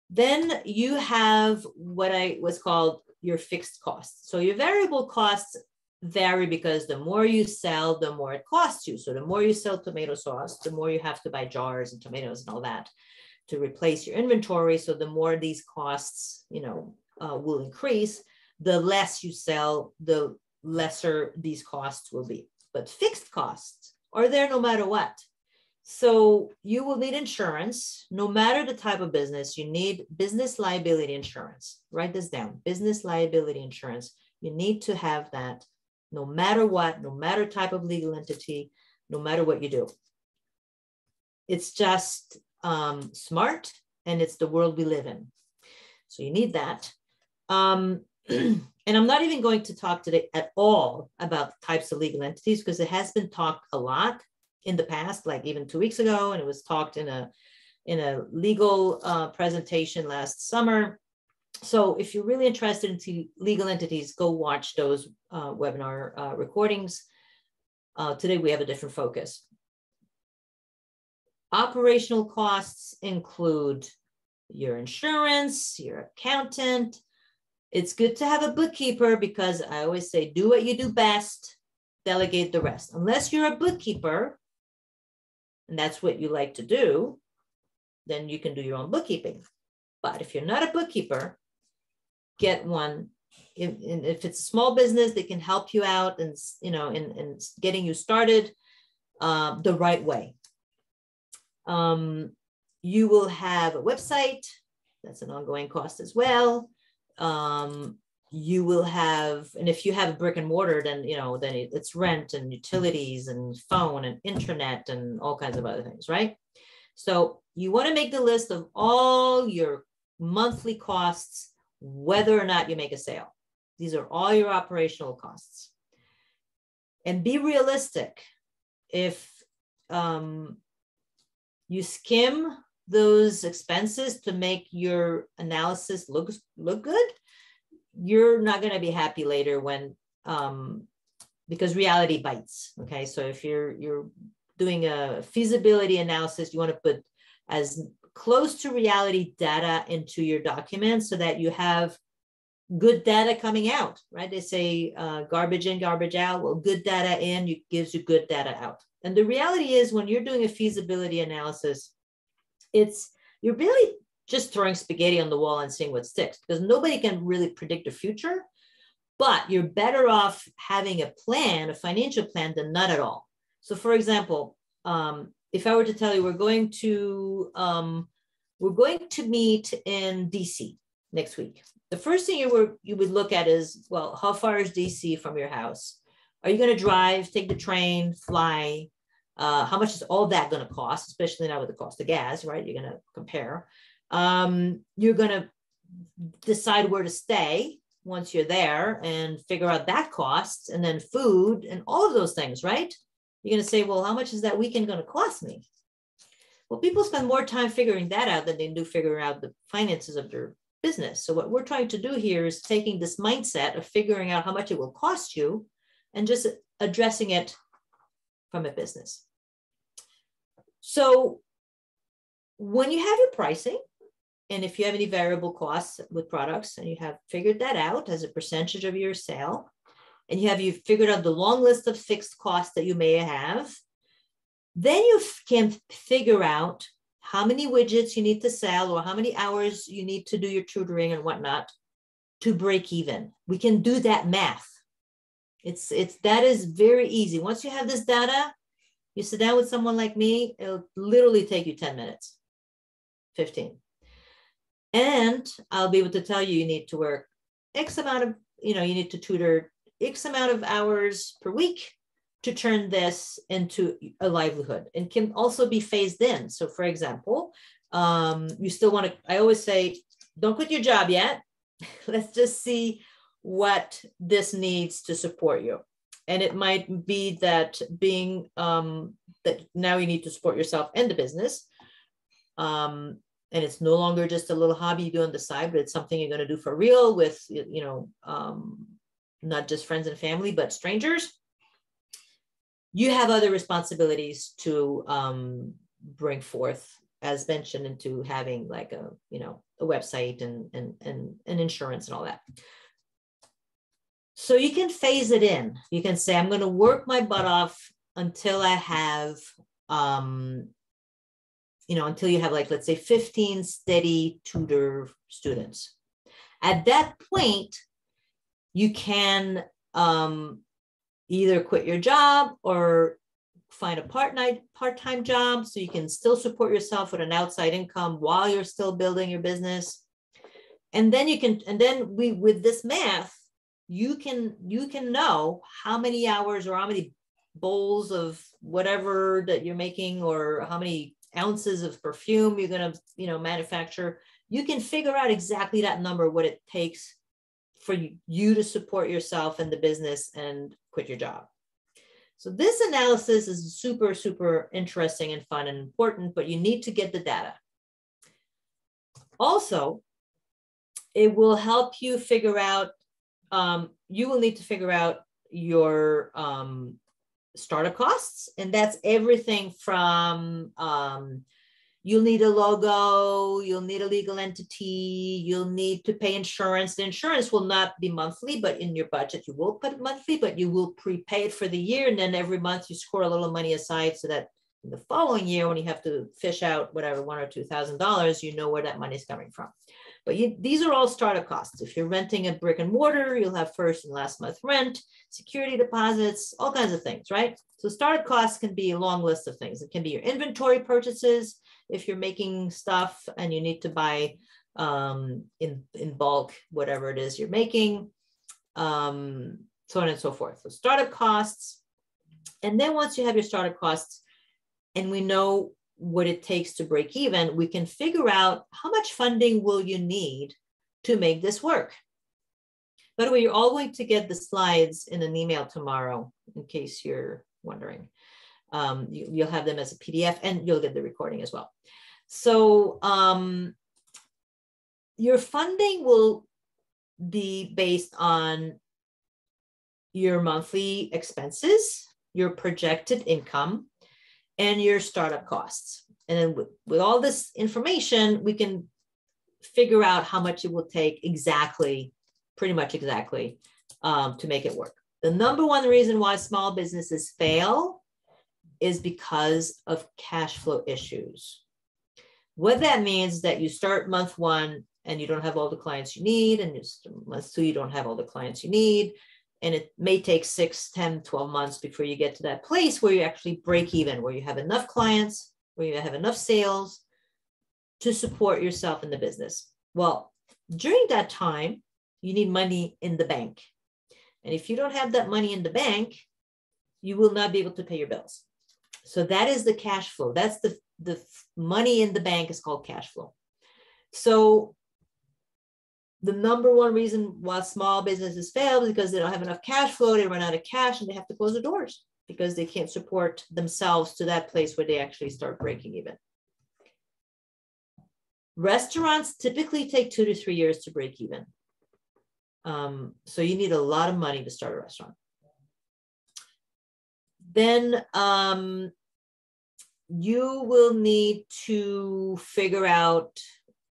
Then you have what's called your fixed costs. So your variable costs vary because the more you sell, the more it costs you. So the more you sell tomato sauce, the more you have to buy jars and tomatoes and all that to replace your inventory. So the more these costs, will increase. The less you sell, the lesser these costs will be. But fixed costs are there no matter what. So you will need insurance. No matter the type of business, you need business liability insurance. Write this down, business liability insurance. You need to have that no matter what, no matter type of legal entity, no matter what you do. It's just smart, and it's the world we live in. So you need that. And I'm not even going to talk today at all about types of legal entities, because it has been talked a lot in the past, like even 2 weeks ago, and it was talked in a legal presentation last summer. So if you're really interested into legal entities, go watch those webinar recordings. Today we have a different focus. Operational costs include your insurance, your accountant. It's good to have a bookkeeper because I always say, do what you do best, delegate the rest. Unless you're a bookkeeper, and that's what you like to do, then you can do your own bookkeeping. But if you're not a bookkeeper, get one. If it's a small business, they can help you out and, you know, in getting you started the right way. You will have a website. That's an ongoing cost as well. You will have, and if you have a brick and mortar, then, you know, then it's rent and utilities and phone and internet and all kinds of other things, right? So you want to make the list of all your monthly costs, whether or not you make a sale. These are all your operational costs. And be realistic. If you skim those expenses to make your analysis look good, you're not going to be happy later when, because reality bites. Okay. So if you're doing a feasibility analysis, you want to put as close to reality data into your document so that you have good data coming out, right? They say garbage in, garbage out. Well, good data in gives you good data out. And the reality is when you're doing a feasibility analysis, you're really just throwing spaghetti on the wall and seeing what sticks, because nobody can really predict the future, but you're better off having a plan, a financial plan, than not at all. So for example, if I were to tell you we're going to meet in DC next week, the first thing you would look at is, well, how far is DC from your house? Are you going to drive, take the train, fly? How much is all that going to cost, especially now with the cost of gas, right? You're going to compare. You're going to decide where to stay once you're there and figure out that cost, and then food and all of those things, right? You're going to say, well, how much is that weekend going to cost me? Well, people spend more time figuring that out than they do figuring out the finances of their business. So what we're trying to do here is taking this mindset of figuring out how much it will cost you and just addressing it from a business. So when you have your pricing, and if you have any variable costs with products and you have figured that out as a percentage of your sale, and you've figured out the long list of fixed costs that you may have, then you can figure out how many widgets you need to sell or how many hours you need to do your tutoring and whatnot to break even. We can do that math. That is very easy. Once you have this data, you sit down with someone like me, it'll literally take you 10 minutes, 15. And I'll be able to tell you need to work X amount of, you need to tutor X amount of hours per week to turn this into a livelihood, and can also be phased in. So for example, you still want to, I always say, don't quit your job yet. Let's just see what this needs to support you. And it might be that that now you need to support yourself and the business. And it's no longer just a little hobby you do on the side, but it's something you're going to do for real with, not just friends and family, but strangers. You have other responsibilities to bring forth, as mentioned, into having like a website and insurance and all that. So you can phase it in. You can say, I'm going to work my butt off until I have, until you have, like, let's say 15 steady tutor students. At that point, you can either quit your job or find a part-time job so you can still support yourself with an outside income while you're still building your business. And then with this math, you can know how many hours or how many bowls of whatever that you're making, or how many ounces of perfume you're going to manufacture. You can figure out exactly that number, what it takes for you to support yourself and the business and quit your job. So this analysis is super, super interesting and fun and important, but you need to get the data. Also, it will help you figure out, you will need to figure out your startup costs. And that's everything from you'll need a logo, you'll need a legal entity, you'll need to pay insurance. The insurance will not be monthly, but in your budget, you will put it monthly, but you will prepay it for the year. And then every month you score a little money aside so that in the following year, when you have to fish out whatever, $1,000 or $2,000, you know where that money is coming from. But these are all startup costs. If you're renting a brick and mortar, you'll have first and last month rent, security deposits, all kinds of things, right? So startup costs can be a long list of things. It can be your inventory purchases, if you're making stuff and you need to buy in bulk, whatever it is you're making, so on and so forth. So startup costs. And then once you have your startup costs and we know what it takes to break even, we can figure out how much funding will you need to make this work. By the way, you're all going to get the slides in an email tomorrow, in case you're wondering. You'll have them as a PDF and you'll get the recording as well. So your funding will be based on your monthly expenses, your projected income, and your startup costs. And then with all this information, we can figure out how much it will take exactly, pretty much exactly, to make it work. The number one reason why small businesses fail is because of cash flow issues. What that means is that you start month one and you don't have all the clients you need, and month two, you don't have all the clients you need. And it may take 6, 10, 12 months before you get to that place where you actually break even, where you have enough clients, where you have enough sales to support yourself in the business. Well, during that time, you need money in the bank. And if you don't have that money in the bank, you will not be able to pay your bills. So that is the cash flow. That's the money in the bank is called cash flow. So the number one reason why small businesses fail is because they don't have enough cash flow, they run out of cash, and they have to close their doors because they can't support themselves to that place where they actually start breaking even. Restaurants typically take 2 to 3 years to break even. So you need a lot of money to start a restaurant. Then you will need to figure out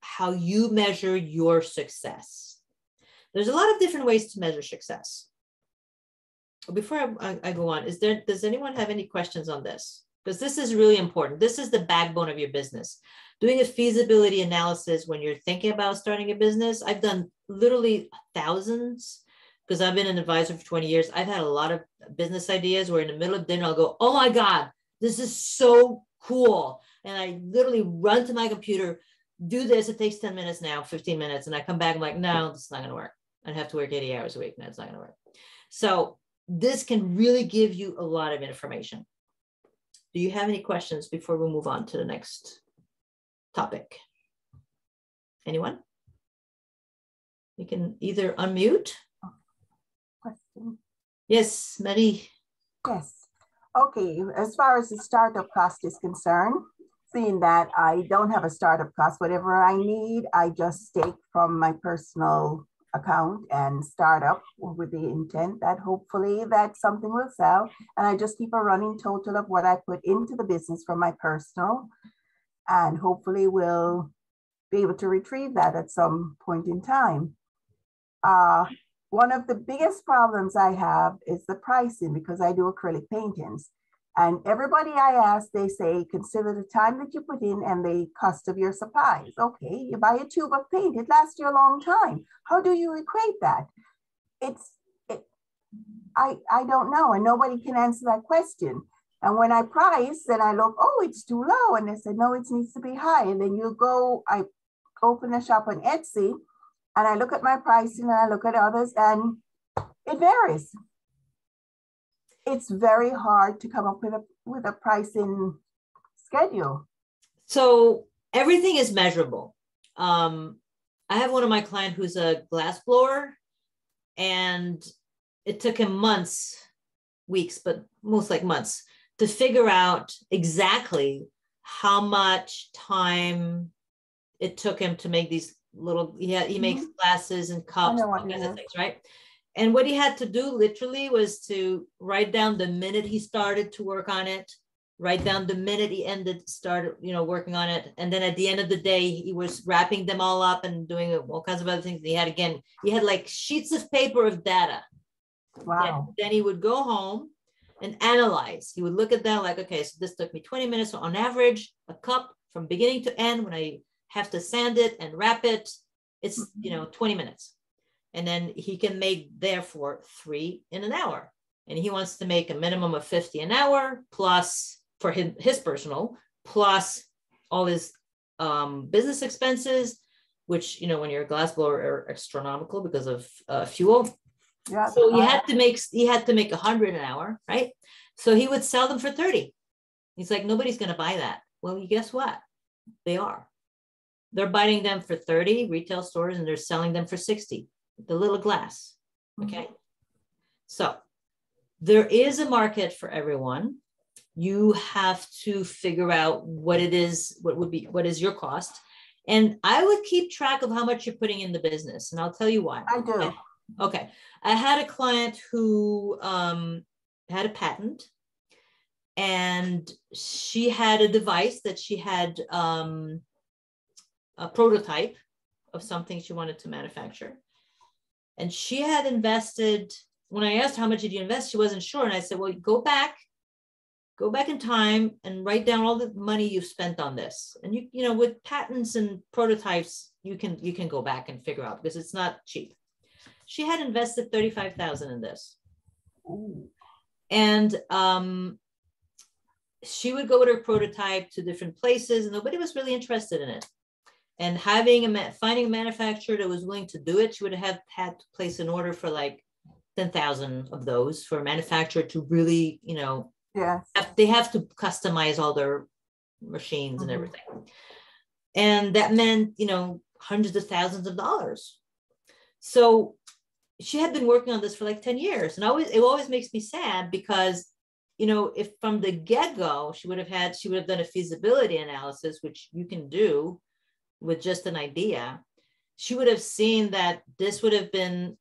how you measure your success. There's a lot of different ways to measure success. Before I go on, does anyone have any questions on this? Because this is really important. This is the backbone of your business. Doing a feasibility analysis when you're thinking about starting a business. I've done literally thousands because I've been an advisor for 20 years. I've had a lot of business ideas where in the middle of dinner, I'll go, oh my God, this is so cool. And I literally run to my computer, do this. It takes 10 minutes now, 15 minutes. And I come back, I'm like, no, this is not going to work. I'd have to work 80 hours a week. No, it's not going to work. So this can really give you a lot of information. Do you have any questions before we move on to the next topic? Anyone? You can either unmute. Question. Yes, Marie. Yes. Okay. As far as the startup cost is concerned, seeing that I don't have a startup cost, whatever I need, I just take from my personal account and start up with the intent that hopefully that something will sell. And I just keep a running total of what I put into the business from my personal, and hopefully will be able to retrieve that at some point in time. One of the biggest problems I have is the pricing, because I do acrylic paintings. And everybody I ask, they say, consider the time that you put in and the cost of your supplies. Okay, you buy a tube of paint, it lasts you a long time. How do you equate that? I don't know, and nobody can answer that question. And when I price, then I look, oh, it's too low. And they said, no, it needs to be high. And then I open a shop on Etsy, and I look at my pricing and I look at others, and it varies. It's very hard to come up with a pricing schedule. So everything is measurable. I have one of my clients who's a glass blower, and it took him months, weeks, but most like months, to figure out exactly how much time it took him to make these little, he makes glasses and cups, all kinds of things, right? And what he had to do literally was to write down the minute he started to work on it, write down the minute he started, working on it. And then at the end of the day, he was wrapping them all up and doing all kinds of other things. He had like sheets of paper of data. Wow. Then he would go home and analyze. He would look at that like, okay, so this took me 20 minutes. So on average, a cup from beginning to end, when I have to sand it and wrap it, it's, 20 minutes. And then he can make, therefore, 3 in an hour. And he wants to make a minimum of 50 an hour plus for his personal, plus all his business expenses, which, when you're a glassblower, are astronomical because of fuel. Yeah. So he had to make 100 an hour, right? So he would sell them for 30. He's like, nobody's going to buy that. Well, you guess what? They are. They're buying them for 30 retail stores, and they're selling them for 60. The little glass. Okay. So there is a market for everyone. You have to figure out what it is, what is your cost. And I would keep track of how much you're putting in the business. And I'll tell you why. I do. Okay. I had a client who had a patent, and she had a device that she had a prototype of something she wanted to manufacture. And she had invested, when I asked how much did you invest, she wasn't sure. And I said, well, go back in time and write down all the money you've spent on this. And with patents and prototypes, you can go back and figure out, because it's not cheap. She had invested $35,000 in this. Ooh. And she would go with her prototype to different places, and nobody was really interested in it. And finding a manufacturer that was willing to do it, she would have had to place an order for like 10,000 of those for a manufacturer to really, Yes. they have to customize all their machines and everything. And that meant, hundreds of thousands of dollars. So she had been working on this for like 10 years. And it always makes me sad because, if from the get-go, she would have done a feasibility analysis, which you can do with just an idea, she would have seen that this would have been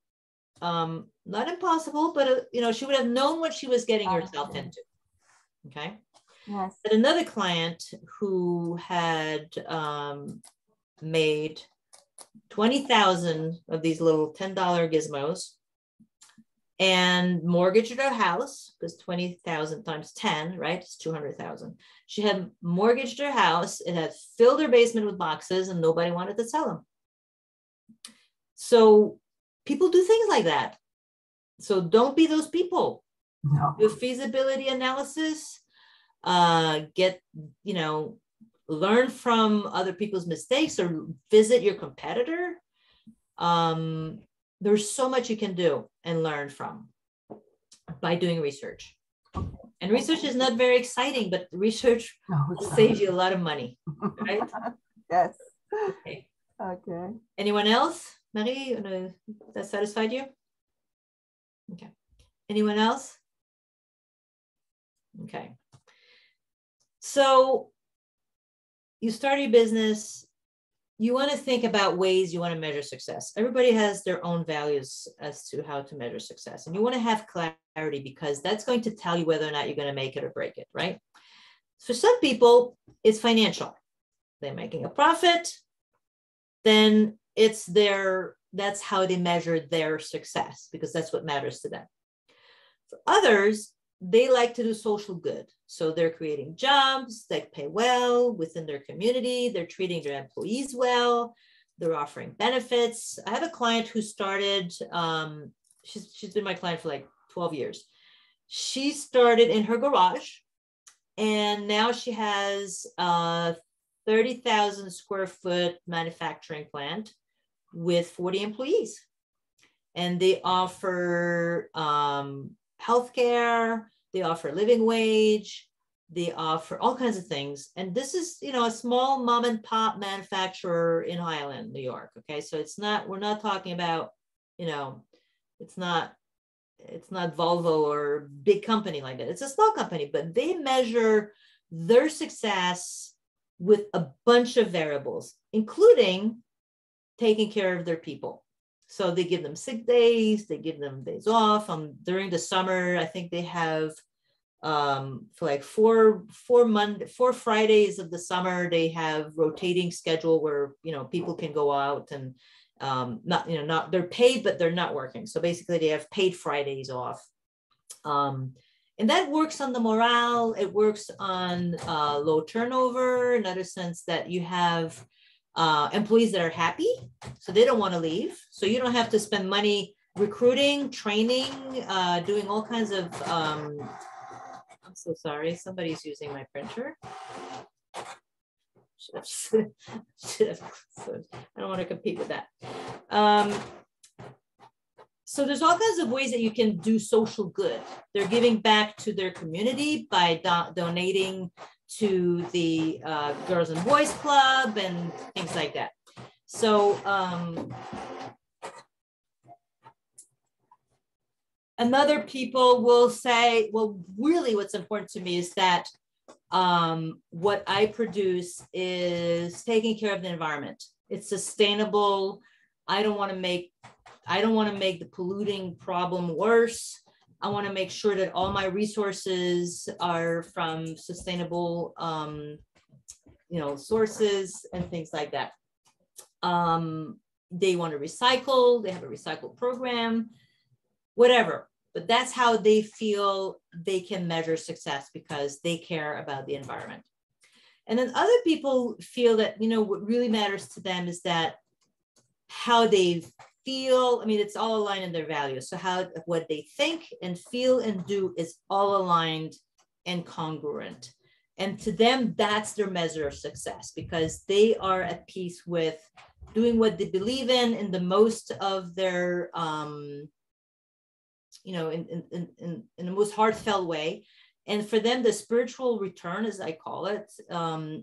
not impossible, but she would have known what she was getting herself into. Okay. Yes. But another client who had made 20,000 of these little $10 gizmos and mortgaged her house, because 20,000 times 10, right? It's 200,000. She had mortgaged her house. It had filled her basement with boxes, and nobody wanted to sell them. So people do things like that. So don't be those people. No. Do feasibility analysis, learn from other people's mistakes, or visit your competitor. There's so much you can do and learn from by doing research. And research is not very exciting, but research will save you a lot of money, right? Yes. Okay. Okay. Anyone else? Marie, that satisfied you? Okay. Anyone else? Okay. So you start your business, you want to think about ways you want to measure success. Everybody has their own values as to how to measure success. And you want to have clarity, because that's going to tell you whether or not you're going to make it or break it, right? For some people, it's financial. They're making a profit, then that's how they measure their success, because that's what matters to them. For others, they like to do social good. So they're creating jobs that pay well within their community. They're treating their employees well. They're offering benefits. I have a client who started, she's been my client for like 12 years. She started in her garage, and now she has a 30,000 square foot manufacturing plant with 40 employees. And they offer healthcare, they offer living wage, they offer all kinds of things. And this is, a small mom and pop manufacturer in Highland, New York. Okay. So we're not talking about, it's not Volvo or big company like that. It's a small company, but they measure their success with a bunch of variables, including taking care of their people. So they give them sick days, they give them days off. During the summer, I think they have for like four Fridays of the summer, they have rotating schedule where, you know, people can go out and not they're paid, but they're not working. So basically they have paid Fridays off. And that works on the morale. It works on low turnover, in other sense that you have employees that are happy, so they don't want to leave. So you don't have to spend money recruiting, training, doing all kinds of, I'm so sorry, somebody's using my printer. I don't want to compete with that. So there's all kinds of ways that you can do social good. They're giving back to their community by donating to the Girls and Boys Club and things like that. So another people will say, well, really what's important to me is that what I produce is taking care of the environment. It's sustainable. I don't want to make the polluting problem worse. I want to make sure that all my resources are from sustainable, sources and things like that. They want to recycle. They have a recycle program, whatever. But that's how they feel they can measure success, because they care about the environment. And then other people feel that, what really matters to them is that how they feel. I mean, it's all aligned in their values. So what they think and feel and do is all aligned and congruent. And to them, that's their measure of success, because they are at peace with doing what they believe in the most of their, in the most heartfelt way. And for them, the spiritual return, as I call it,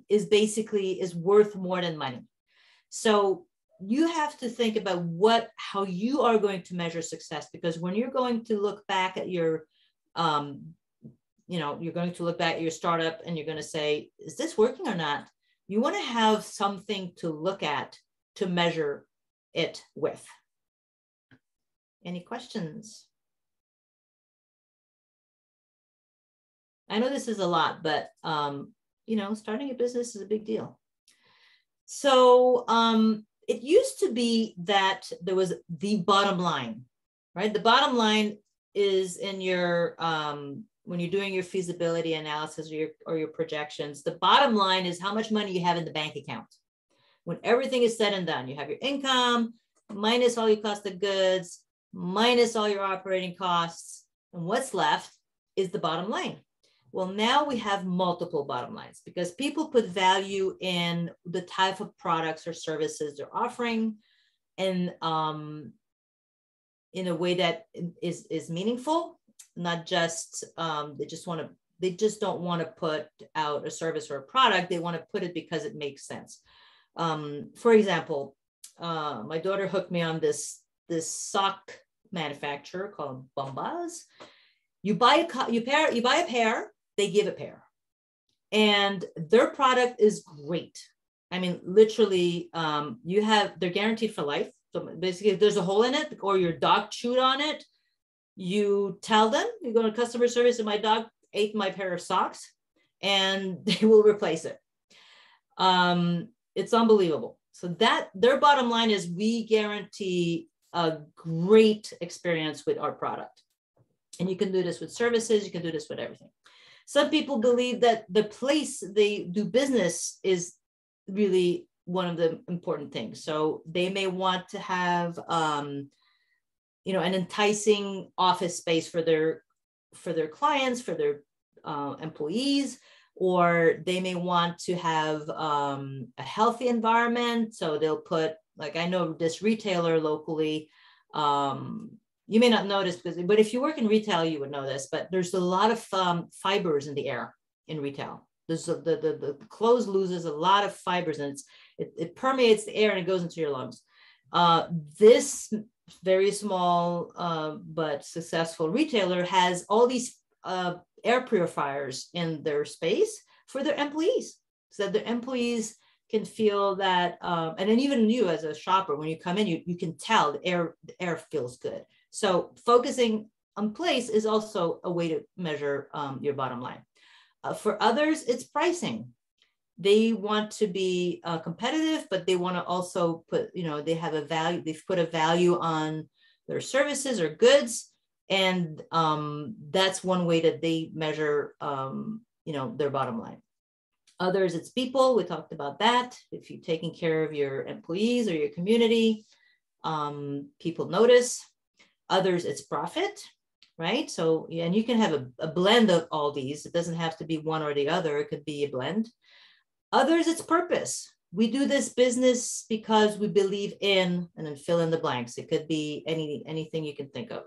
is worth more than money. So you have to think about how you are going to measure success, because when you're going to look back at your, you're going to look back at your startup and you're going to say, is this working or not? You want to have something to look at to measure it with. Any questions? I know this is a lot, but, starting a business is a big deal. So, it used to be that there was the bottom line, right? The bottom line is in your, when you're doing your feasibility analysis or your projections, the bottom line is how much money you have in the bank account. When everything is said and done, you have your income, minus all your cost of goods, minus all your operating costs, and what's left is the bottom line. Well, now we have multiple bottom lines, because people put value in the type of products or services they're offering, and in a way that is meaningful, not just they just don't want to put out a service or a product. They want to put it because it makes sense. For example, my daughter hooked me on this sock manufacturer called Bombas. You buy a pair. They give a pair, and their product is great. I mean, literally, they're guaranteed for life. So basically, if there's a hole in it or your dog chewed on it, you tell them, you go to customer service, and my dog ate my pair of socks, and they will replace it. It's unbelievable. So that their bottom line is, we guarantee a great experience with our product. And you can do this with services, you can do this with everything. Some people believe that the place they do business is really one of the important things. So they may want to have, an enticing office space for their clients, for their employees, or they may want to have a healthy environment. So they'll put, like, I know this retailer locally, you may not notice, but if you work in retail, you would know this, but there's a lot of fibers in the air in retail. The clothes loses a lot of fibers, and it permeates the air and it goes into your lungs. This very small but successful retailer has all these air purifiers in their space for their employees, so that their employees can feel that, and then even you as a shopper, when you come in, you can tell the air feels good. So focusing on place is also a way to measure your bottom line. For others, it's pricing. They want to be competitive, but they want to also put, they have a value, they've put a value on their services or goods. And that's one way that they measure, their bottom line. Others, it's people. We talked about that. If you're taking care of your employees or your community, people notice. Others, it's profit, right? So, and you can have a blend of all these. It doesn't have to be one or the other. It could be a blend. Others, it's purpose. We do this business because we believe in, and then fill in the blanks. It could be anything you can think of,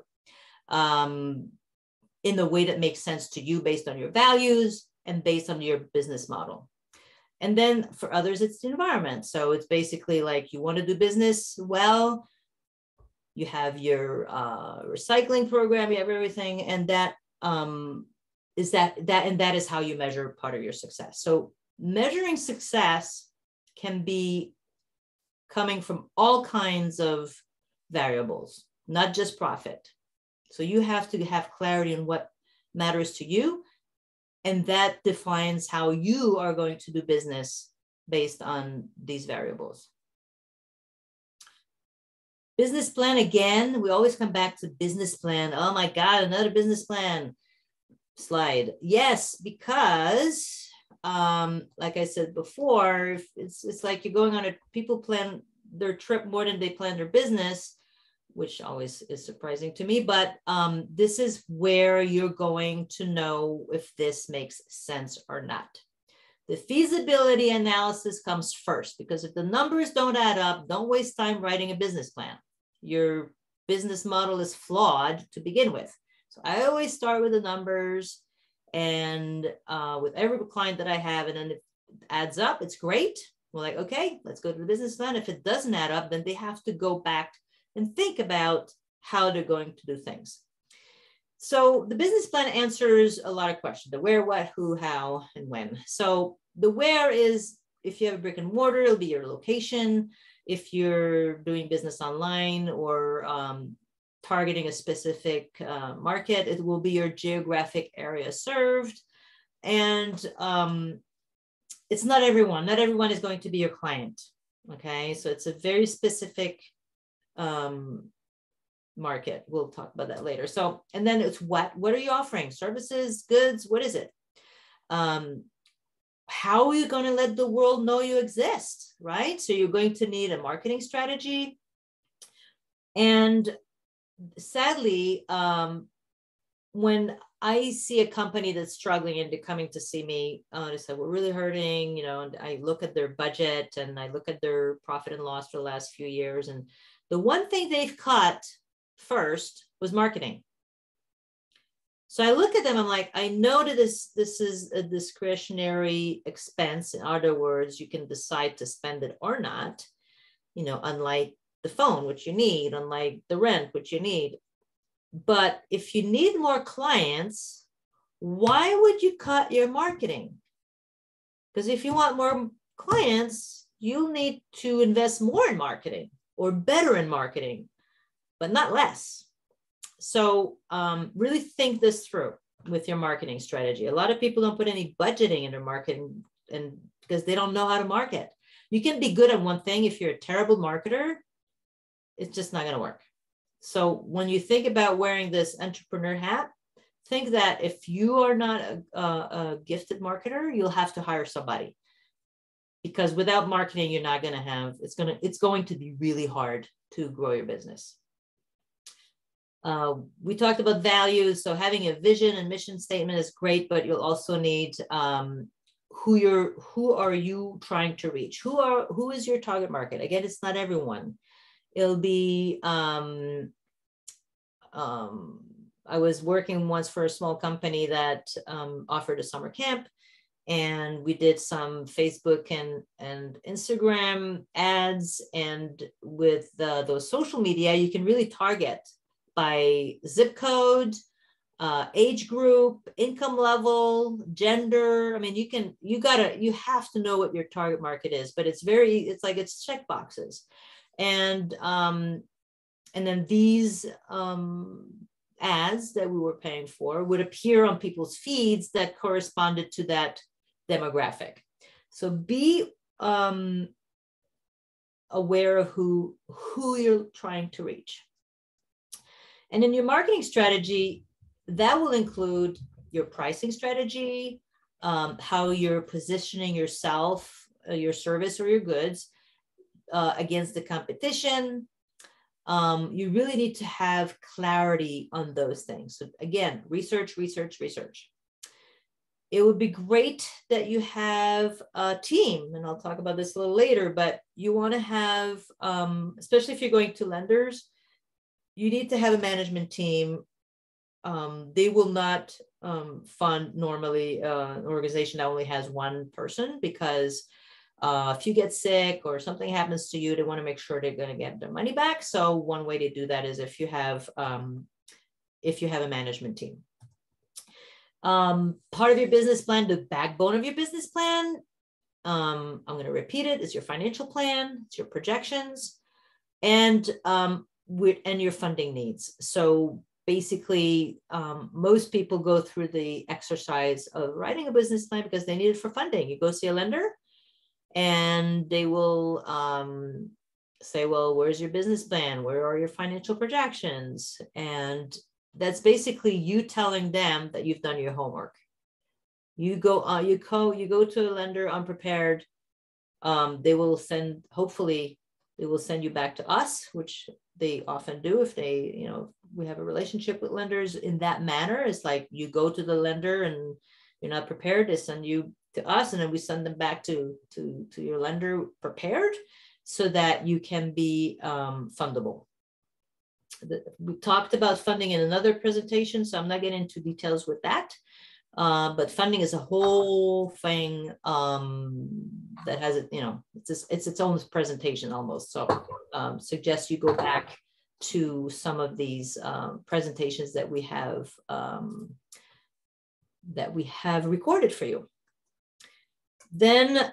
in the way that makes sense to you based on your values and based on your business model. And then for others, it's the environment. So it's basically like you want to do business well, you have your recycling program, you have everything, and that is how you measure part of your success. So measuring success can be coming from all kinds of variables, not just profit. So you have to have clarity on what matters to you, and that defines how you are going to do business based on these variables. Business plan, again, we always come back to business plan. Oh my God, another business plan slide. Yes, because like I said before, it's like you're going on people plan their trip more than they plan their business, which always is surprising to me. But this is where you're going to know if this makes sense or not. The feasibility analysis comes first, because if the numbers don't add up, don't waste time writing a business plan. Your business model is flawed to begin with. So I always start with the numbers, and with every client that I have, and then if it adds up, it's great. We're like, okay, let's go to the business plan. If it doesn't add up, then they have to go back and think about how they're going to do things. So the business plan answers a lot of questions: the where, what, who, how, and when. So the where is, if you have a brick and mortar, it'll be your location. If you're doing business online or targeting a specific market, it will be your geographic area served. And it's not everyone is going to be your client. Okay, so it's a very specific market. We'll talk about that later. So, and then it's what are you offering? Services, goods, what is it? How are you going to let the world know you exist, right? So you're going to need a marketing strategy. And sadly, when I see a company that's struggling and they're coming to see me, they say, we're really hurting, and I look at their budget and I look at their profit and loss for the last few years. And the one thing they've cut first was marketing. So I look at them, I'm like, I know that this is a discretionary expense. In other words, you can decide to spend it or not, unlike the phone, which you need, unlike the rent, which you need. But if you need more clients, why would you cut your marketing? Because if you want more clients, you'll need to invest more in marketing or better in marketing, but not less. So really think this through with your marketing strategy. A lot of people don't put any budgeting in their marketing, and because they don't know how to market. You can be good at one thing. If you're a terrible marketer, it's just not going to work. So when you think about wearing this entrepreneur hat, think that if you are not a gifted marketer, you'll have to hire somebody, because without marketing, you're not going to have, it's going to be really hard to grow your business. We talked about values. So having a vision and mission statement is great, but you'll also need who are you trying to reach? Who is your target market? Again, it's not everyone. It'll be, I was working once for a small company that offered a summer camp, and we did some Facebook and Instagram ads. And with those social media, you can really target by zip code, age group, income level, gender. I mean, you have to know what your target market is, but it's check boxes. And then these ads that we were paying for would appear on people's feeds that corresponded to that demographic. So be aware of who you're trying to reach. And in your marketing strategy, that will include your pricing strategy, how you're positioning yourself, your service or your goods against the competition. You really need to have clarity on those things. So again, research. It would be great that you have a team, and I'll talk about this a little later, but you want to have, especially if you're going to lenders, you need to have a management team. They will not fund normally an organization that only has one person, because if you get sick or something happens to you, they want to make sure they're going to get their money back. So one way to do that is if you have a management team. Part of your business plan, the backbone of your business plan, I'm going to repeat it, is your financial plan, it's your projections, and your funding needs. So basically, most people go through the exercise of writing a business plan because they need it for funding. You go see a lender and they will say, well, where's your business plan? Where are your financial projections? And that's basically you telling them that you've done your homework. You go to a lender unprepared. Hopefully they will send you back to us, which they often do if they, we have a relationship with lenders in that manner. It's like you go to the lender and you're not prepared, they send you to us, and then we send them back to your lender prepared so that you can be fundable. We talked about funding in another presentation, so I'm not getting into details with that. But funding is a whole thing that has it's its own presentation almost. So suggest you go back to some of these presentations that we have recorded for you. Then,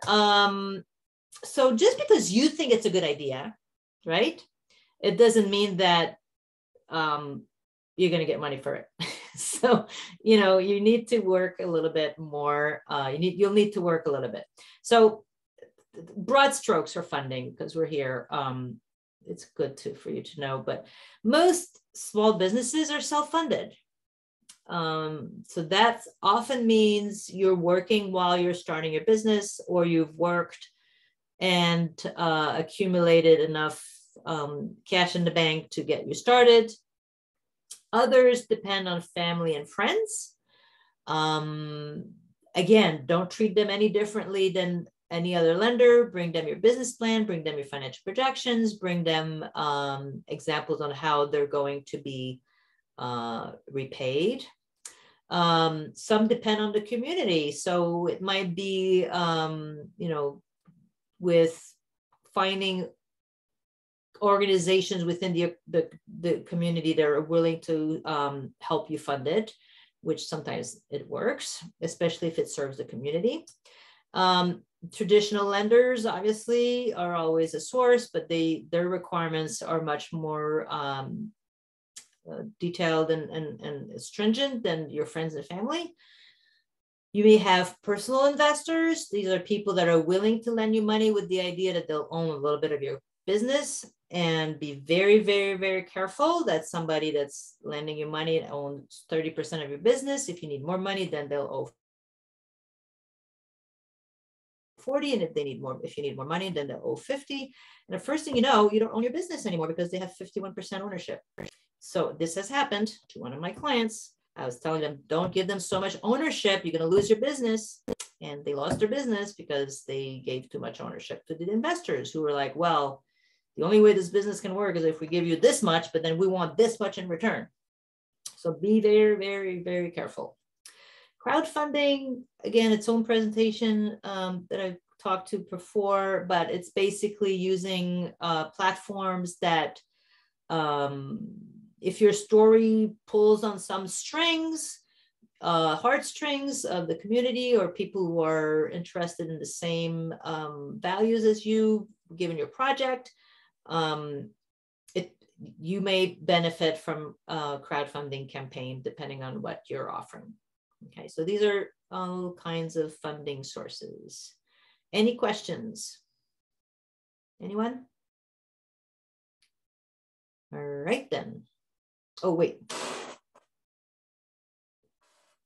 so just because you think it's a good idea, right? It doesn't mean that you're going to get money for it. So, you need to work a little bit more. You'll need to work a little bit. So broad strokes for funding, because we're here. It's good for you to know, but most small businesses are self-funded. So that often means you're working while you're starting your business, or you've worked and accumulated enough cash in the bank to get you started. Others depend on family and friends. Again, don't treat them any differently than any other lender. Bring them your business plan, bring them your financial projections, bring them examples on how they're going to be repaid. Some depend on the community. So it might be, with finding organizations within the community that are willing to help you fund it, which sometimes it works, especially if it serves the community. Traditional lenders obviously are always a source, but their requirements are much more detailed and stringent than your friends and family. You may have personal investors. These are people that are willing to lend you money with the idea that they'll own a little bit of your business, and be very, very, very careful that somebody that's lending you money and owns 30% of your business. If you need more money, then they'll owe 40. And if you need more money, then they'll owe 50. And the first thing you know, you don't own your business anymore because they have 51% ownership. So this has happened to one of my clients. I was telling them, don't give them so much ownership. You're going to lose your business. And they lost their business because they gave too much ownership to the investors, who were like, well, the only way this business can work is if we give you this much, but then we want this much in return. So be very, very, very careful. Crowdfunding, again, its own presentation that I've talked to before, but it's basically using platforms that if your story pulls on some strings, heartstrings of the community or people who are interested in the same values as you, given your project, you may benefit from a crowdfunding campaign depending on what you're offering. Okay, so these are all kinds of funding sources. Any questions? Anyone? All right then. Oh, wait.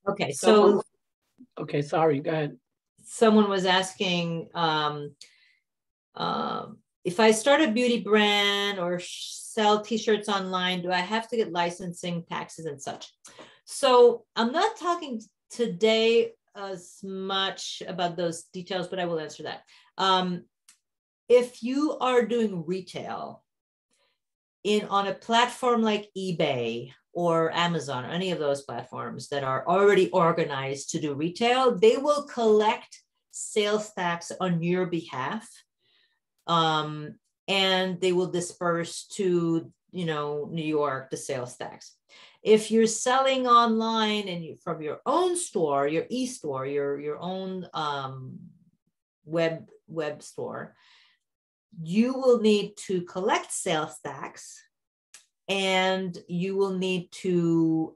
Okay, so. Okay, sorry, go ahead. Someone was asking if I start a beauty brand or sell t-shirts online, do I have to get licensing, taxes, and such? So I'm not talking today as much about those details, but I will answer that. If you are doing retail on a platform like eBay or Amazon, or any of those platforms that are already organized to do retail, they will collect sales tax on your behalf. And they will disperse to, New York, the sales tax. If you're selling online and from your own store, your e-store, your own web store, you will need to collect sales tax, and you will need to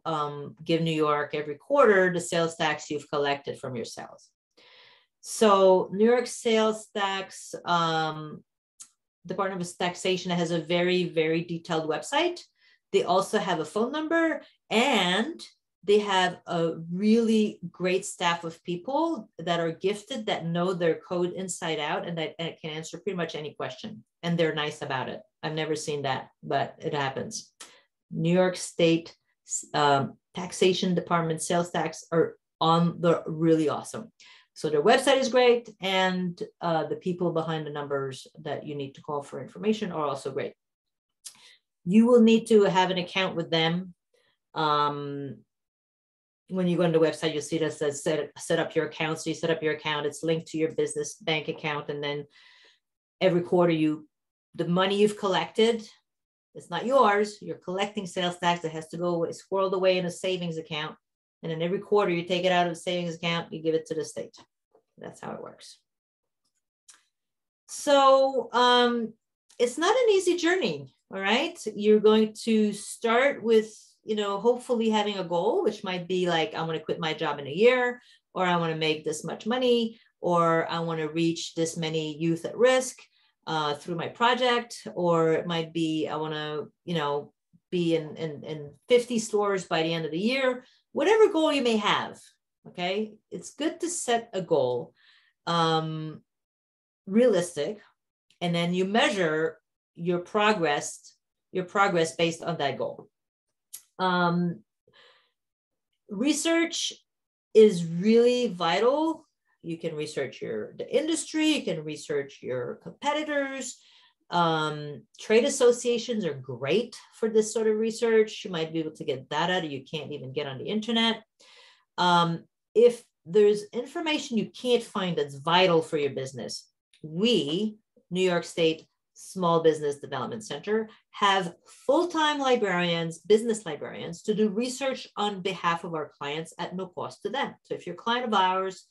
give New York every quarter the sales tax you've collected from your sales. So New York sales tax, Department of Taxation has a very, very detailed website. They also have a phone number, and they have a really great staff of people that are gifted, that know their code inside out, and that can answer pretty much any question. And they're nice about it. I've never seen that, but it happens. New York State Taxation Department sales tax are really awesome. So their website is great, and the people behind the numbers that you need to call for information are also great. You will need to have an account with them. When you go on the website, you'll see that says set up your account. So you set up your account, it's linked to your business bank account. And then every quarter, the money you've collected, it's not yours. You're collecting sales tax that has to go squirreled away in a savings account. And then every quarter you take it out of the savings account, you give it to the state. That's how it works. So it's not an easy journey, all right? You're going to start with, hopefully having a goal, which might be like, I want to quit my job in a year, or I want to make this much money, or I want to reach this many youth at risk through my project, or it might be, I want to, be in 50 stores by the end of the year. Whatever goal you may have, okay? It's good to set a goal, realistic, and then you measure your progress based on that goal. Research is really vital. You can research the industry, you can research your competitors. Trade associations are great for this sort of research. You might be able to get data that you can't even get on the internet. If there's information you can't find that's vital for your business, we, New York State Small Business Development Center, have full-time librarians, business librarians, to do research on behalf of our clients at no cost to them. So if you're a client of ours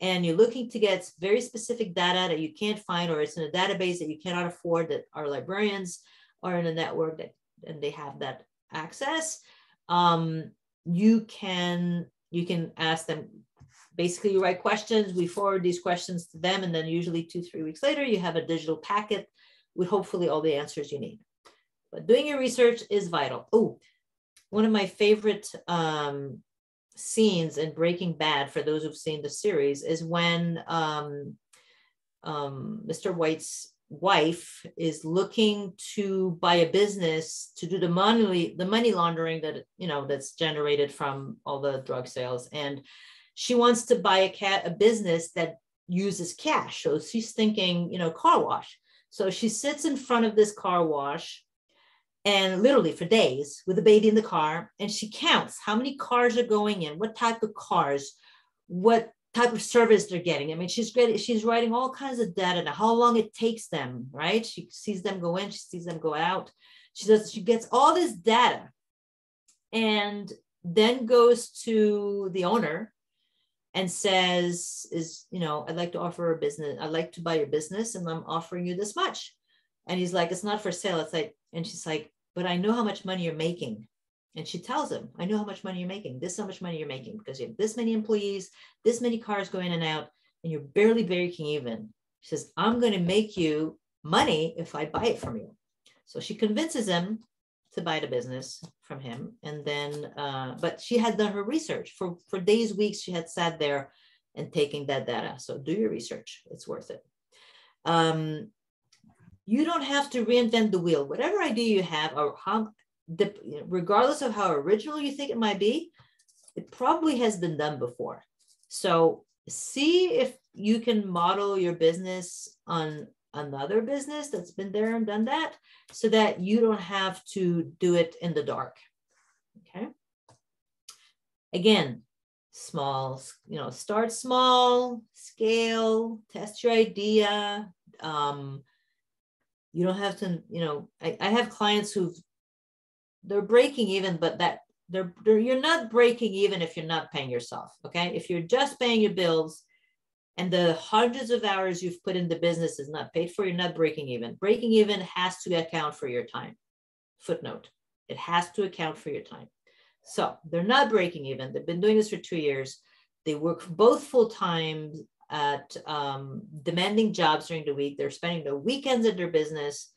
and you're looking to get very specific data that you can't find, or it's in a database that you cannot afford, that our librarians are in a network and they have that access, you can ask them. Basically, you write questions, we forward these questions to them, and then usually 2-3 weeks later, you have a digital packet with hopefully all the answers you need. But doing your research is vital. Oh, one of my favorite scenes in Breaking Bad, for those who've seen the series, is when Mr. White's wife is looking to buy a business to do the money laundering that, that's generated from all the drug sales. And she wants to buy a business that uses cash. So she's thinking, car wash. So she sits in front of this car wash, and literally for days with the baby in the car, and she counts how many cars are going in, what type of cars, what type of service they're getting. I mean, she's writing all kinds of data now, how long it takes them, right? She sees them go in, she sees them go out. She gets all this data, and then goes to the owner and says, I'd like to offer a business. I'd like to buy your business and I'm offering you this much. And he's like, it's not for sale. It's like, and she's like, but I know how much money you're making. And she tells him, I know how much money you're making. This is how much money you're making because you have this many employees, this many cars going in and out, and you're barely breaking even. She says, I'm going to make you money if I buy it from you. So she convinces him to buy the business from him. And then, but she had done her research for days, weeks. She had sat there and taken that data. So do your research. It's worth it. You don't have to reinvent the wheel. Whatever idea you have, or regardless of how original you think it might be, it probably has been done before. So see if you can model your business on another business that's been there and done that, so that you don't have to do it in the dark. Okay. Again, small, start small, scale, test your idea. You don't have to, I have clients they're breaking even, but that you're not breaking even if you're not paying yourself. Okay. If you're just paying your bills and the hundreds of hours you've put in the business is not paid for, you're not breaking even. Breaking even has to account for your time. Footnote, it has to account for your time. So they're not breaking even. They've been doing this for 2 years. They work both full-time at demanding jobs during the week. They're spending the weekends at their business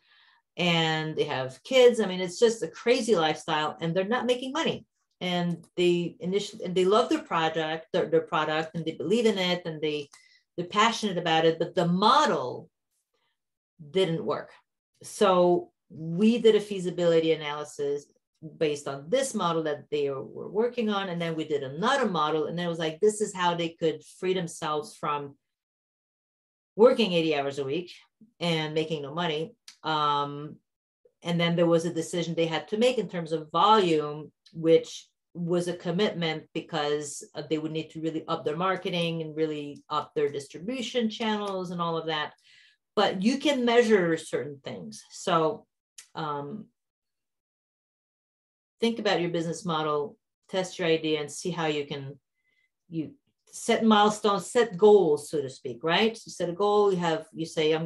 and they have kids. I mean, it's just a crazy lifestyle and they're not making money. And they love their product, their product, and they believe in it and they're passionate about it, but the model didn't work. So we did a feasibility analysis based on this model that they were working on. And then we did another model. And then it was like, this is how they could free themselves from working 80 hours a week and making no money. And then there was a decision they had to make in terms of volume, which was a commitment because they would need to really up their marketing and really up their distribution channels and all of that. But you can measure certain things. So think about your business model, test your idea, and see how you set milestones, set goals, so to speak, right? You set a goal, you say,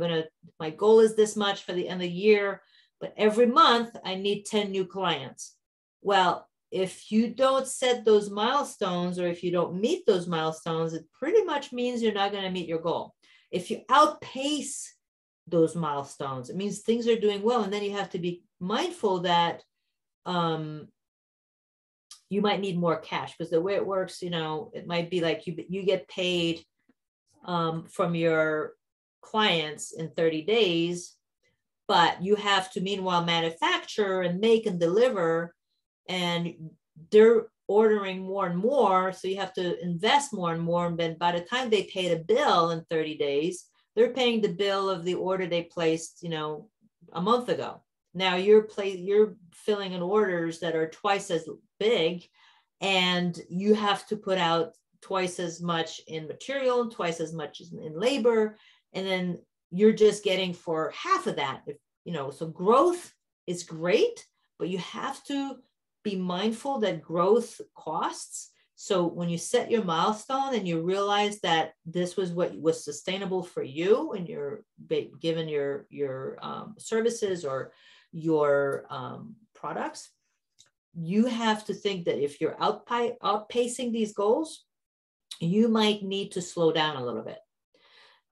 my goal is this much for the end of the year, but every month I need 10 new clients. Well, if you don't set those milestones, or if you don't meet those milestones, it pretty much means you're not going to meet your goal. If you outpace those milestones, it means things are doing well. And then you have to be mindful that you might need more cash, because the way it works, it might be like you get paid from your clients in 30 days, but you have to meanwhile manufacture and make and deliver, and they're ordering more and more. So you have to invest more and more. And then by the time they pay the bill in 30 days, they're paying the bill of the order they placed, a month ago. Now you're filling in orders that are twice as big, and you have to put out twice as much in material, twice as much in labor, and then you're just getting for half of that. So growth is great, but you have to be mindful that growth costs. So when you set your milestone and you realize that this was what was sustainable for you and given your services or your products, you have to think that if you're outpacing these goals, you might need to slow down a little bit.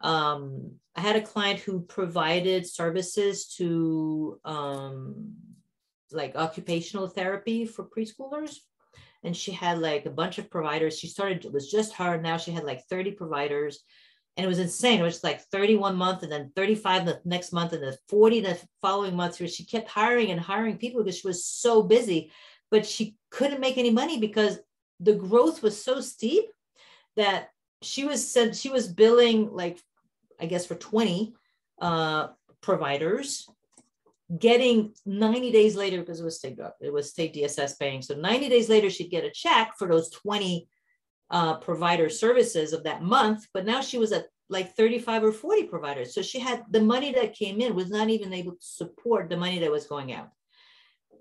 I had a client who provided services to like occupational therapy for preschoolers. And she had like a bunch of providers. It was just her. Now she had like 30 providers. And it was insane. It was like 31 month and then 35 the next month and then 40 the following month, where she kept hiring and hiring people because she was so busy, but she couldn't make any money because the growth was so steep that she was billing like, I guess for 20 providers, getting 90 days later, because it was state DSS paying. So 90 days later, she'd get a check for those 20 provider services of that month. But now she was at like 35 or 40 providers. So she had the money that came in was not even able to support the money that was going out.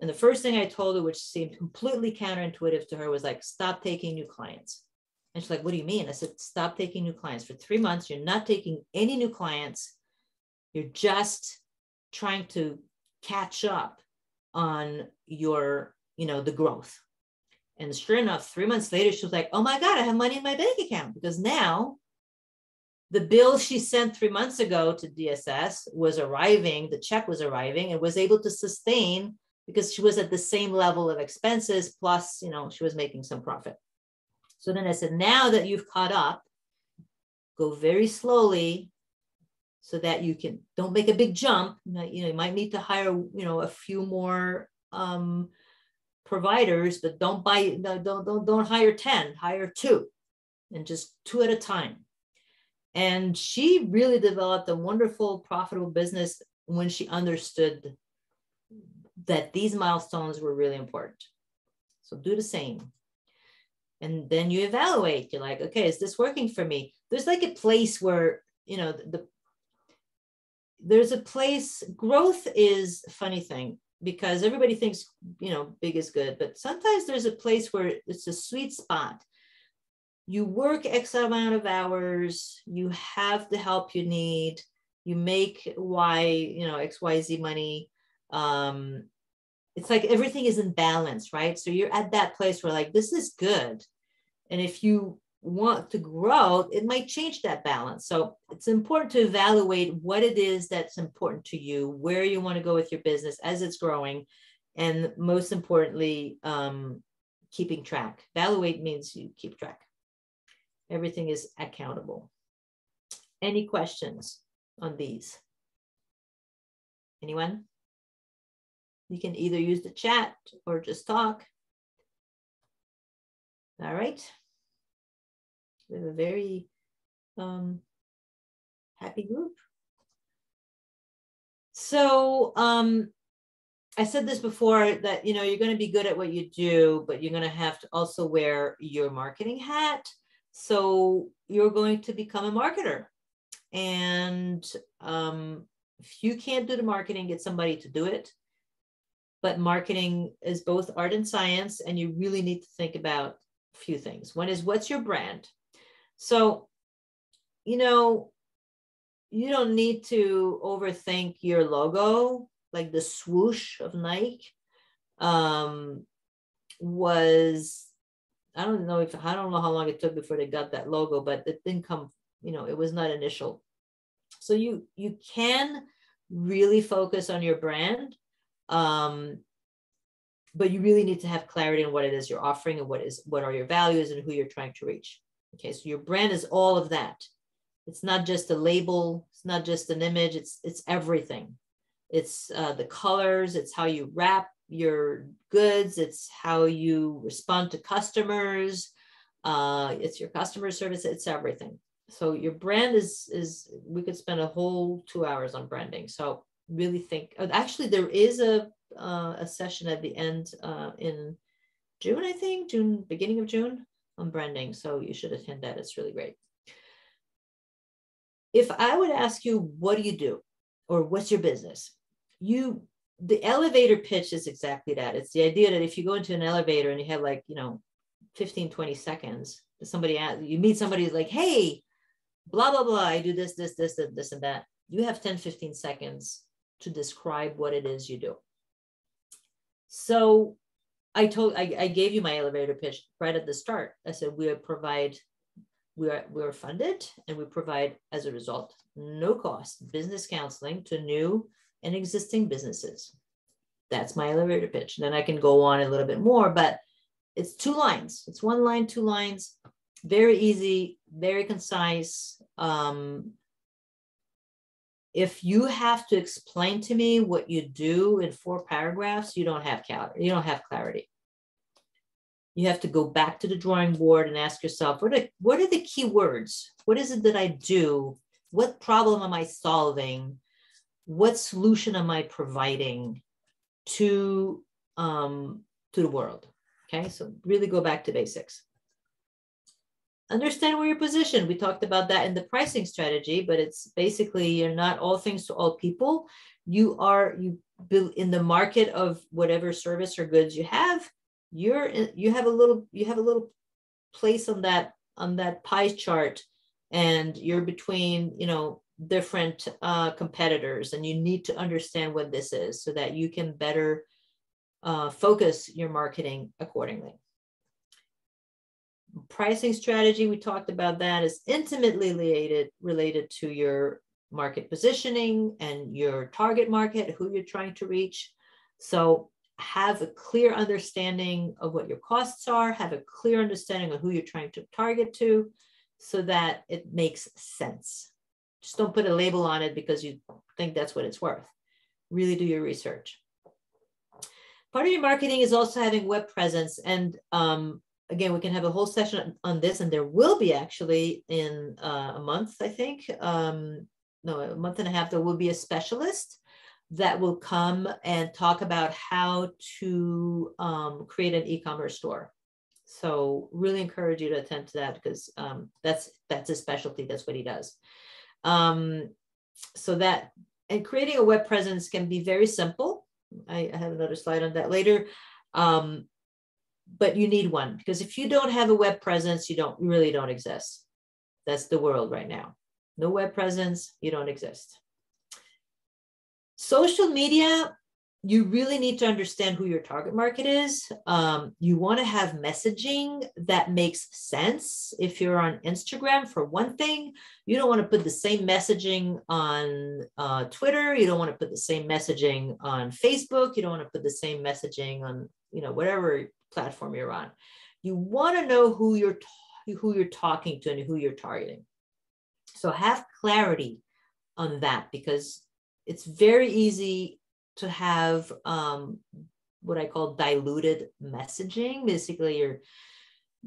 And the first thing I told her, which seemed completely counterintuitive to her, was like, stop taking new clients. And she's like, what do you mean? I said, stop taking new clients. For 3 months, you're not taking any new clients. You're just trying to catch up on your, the growth. And sure enough, 3 months later, she was like, oh my God, I have money in my bank account, because now the bill she sent 3 months ago to DSS was arriving, the check was arriving, and was able to sustain, because she was at the same level of expenses, plus, she was making some profit. So then I said, now that you've caught up, go very slowly so that you don't make a big jump. You might need to hire, a few more providers, but don't hire 10, hire 2, and just 2 at a time. And she really developed a wonderful, profitable business when she understood that these milestones were really important. So do the same. And then you evaluate. You're like, okay, is this working for me? There's like a place where, there's a place, growth is a funny thing, because everybody thinks, big is good, but sometimes there's a place where it's a sweet spot. You work X amount of hours, you have the help you need, you make XYZ money. It's like everything is in balance, right? So you're at that place where like, this is good. And if you want to grow, it might change that balance. So it's important to evaluate what it is that's important to you, where you want to go with your business as it's growing. And most importantly, keeping track. Evaluate means you keep track. Everything is accountable. Any questions on these? Anyone? You can either use the chat or just talk. All right. We have a very happy group. So I said this before, that you're going to be good at what you do, but you're going to have to also wear your marketing hat. So you're going to become a marketer. And if you can't do the marketing, get somebody to do it. But marketing is both art and science, and you really need to think about a few things. One is, what's your brand? So, you don't need to overthink your logo. Like the swoosh of Nike was, I don't know how long it took before they got that logo, but it didn't come, it was not initial. So you can really focus on your brand. But you really need to have clarity on what it is you're offering and what are your values and who you're trying to reach. Okay, so your brand is all of that. It's not just a label. It's not just an image. It's everything. It's the colors. It's how you wrap your goods. It's how you respond to customers. It's your customer service. It's everything. So your brand is we could spend a whole 2 hours on branding. So really think. Actually, there is a session at the end in June, I think, beginning of June, on branding. So you should attend that. It's really great. If I would ask you, what do you do? Or what's your business? The elevator pitch is exactly that. It's the idea that if you go into an elevator and you have 15, 20 seconds, you meet somebody who's like, hey, blah, blah, blah, I do this, and that. You have 10, 15 seconds to describe what it is you do. So I gave you my elevator pitch right at the start. I said, we're funded, and we provide, as a result, no cost business counseling to new and existing businesses. That's my elevator pitch. Then I can go on a little bit more, but it's 2 lines. It's 1 line, 2 lines, very easy, very concise. If you have to explain to me what you do in 4 paragraphs, you don't have clarity. You have to go back to the drawing board and ask yourself, what are the key words? What is it that I do? What problem am I solving? What solution am I providing to the world? Okay, so really go back to basics. Understand where you're positioned. We talked about that in the pricing strategy, but it's basically, you're not all things to all people. You in the market of whatever service or goods you have, you have a little place on that pie chart, and you're between, you know, different competitors, and you need to understand what this is so that you can better focus your marketing accordingly. Pricing strategy, we talked about that, is intimately related to your market positioning and your target market, who you're trying to reach. So have a clear understanding of what your costs are, have a clear understanding of who you're trying to target to, so that it makes sense. Just don't put a label on it because you think that's what it's worth. Really do your research. Part of your marketing is also having web presence. And again, we can have a whole session on this, and there will be actually in a month, I think, no, a month and a half, there will be a specialist that will come and talk about how to create an e-commerce store. So really encourage you to attend to that, because that's his specialty. That's what he does. So that, and creating a web presence can be very simple. I have another slide on that later. But you need one, because if you don't have a web presence, you really don't exist. That's the world right now. No web presence, you don't exist. Social media, you really need to understand who your target market is. You want to have messaging that makes sense. If you're on Instagram, for one thing, you don't want to put the same messaging on Twitter. You don't want to put the same messaging on Facebook. You don't want to put the same messaging on, you know, whatever platform you're on. You want to know who you're talking to and who you're targeting. So have clarity on that, because it's very easy to have what I call diluted messaging. Basically,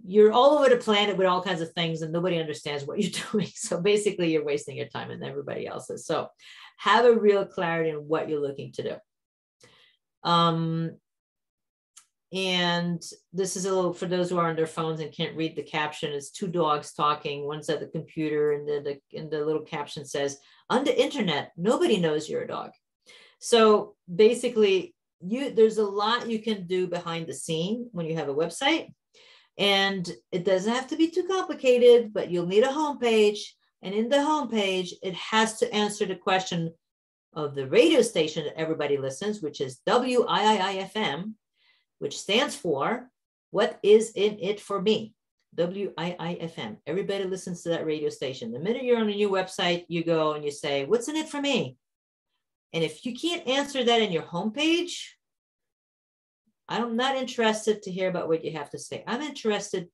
you're all over the planet with all kinds of things and nobody understands what you're doing. So basically you're wasting your time and everybody else's. So have a real clarity on what you're looking to do. And this is a little, for those who are on their phones and can't read the caption, it's two dogs talking. One's at the computer, and the little caption says, on the internet, nobody knows you're a dog. So basically, there's a lot you can do behind the scene when you have a website. And it doesn't have to be too complicated, but you'll need a homepage. And in the homepage, it has to answer the question of the radio station that everybody listens, which is WIIFM, which stands for, what is in it for me? WIIFM. Everybody listens to that radio station. The minute you're on a new website, you go and you say, what's in it for me? And if you can't answer that in your homepage, I'm not interested to hear about what you have to say. I'm interested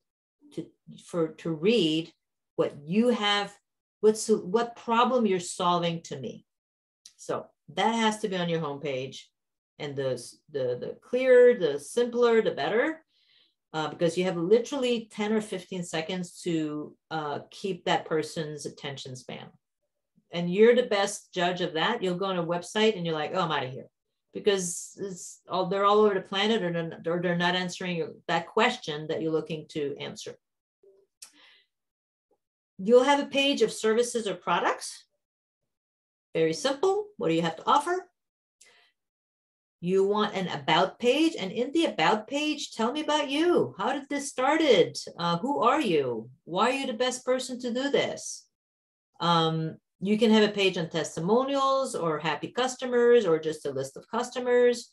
to read what you have, what problem you're solving to me. So that has to be on your homepage. And the clearer, the simpler, the better, because you have literally 10 or 15 seconds to keep that person's attention span. And you're the best judge of that. You'll go on a website and you're like, oh, I'm out of here, because they're all over the planet, or they're not answering that question that you're looking to answer. You'll have a page of services or products. Very simple. What do you have to offer? You want an about page, and in the about page, tell me about you. How did this started? Who are you? Why are you the best person to do this? You can have a page on testimonials or happy customers or just a list of customers.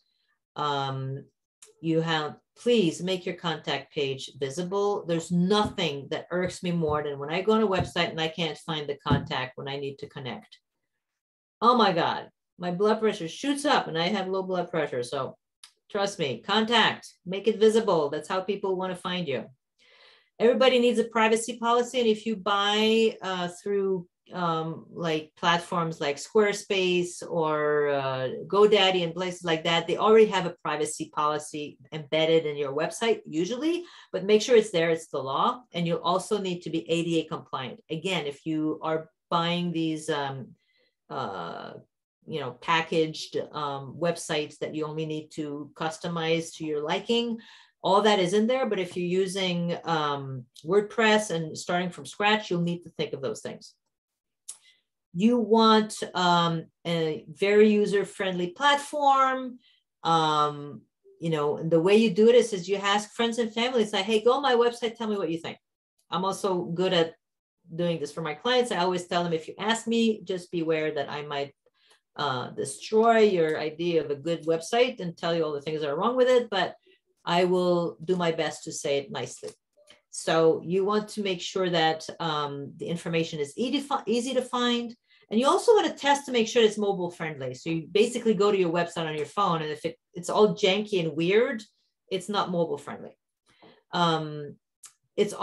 Please make your contact page visible. There's nothing that irks me more than when I go on a website and I can't find the contact when I need to connect. Oh my God. My blood pressure shoots up and I have low blood pressure. So trust me, contact, make it visible. That's how people want to find you. Everybody needs a privacy policy. And if you buy through like platforms like Squarespace or GoDaddy and places like that, they already have a privacy policy embedded in your website usually, but make sure it's there. It's the law. And you'll also need to be ADA compliant. Again, if you are buying these packaged websites that you only need to customize to your liking, all that is in there. But if you're using WordPress and starting from scratch, you'll need to think of those things. You want a very user-friendly platform. You know, and the way you do it is you ask friends and family, say, hey, go on my website, tell me what you think. I'm also good at doing this for my clients. I always tell them, if you ask me, just beware that I might destroy your idea of a good website and tell you all the things that are wrong with it, but I will do my best to say it nicely. So you want to make sure that the information is easy to find. And you also want to test to make sure it's mobile friendly. So you basically go to your website on your phone, and if it's all janky and weird, it's not mobile friendly. It's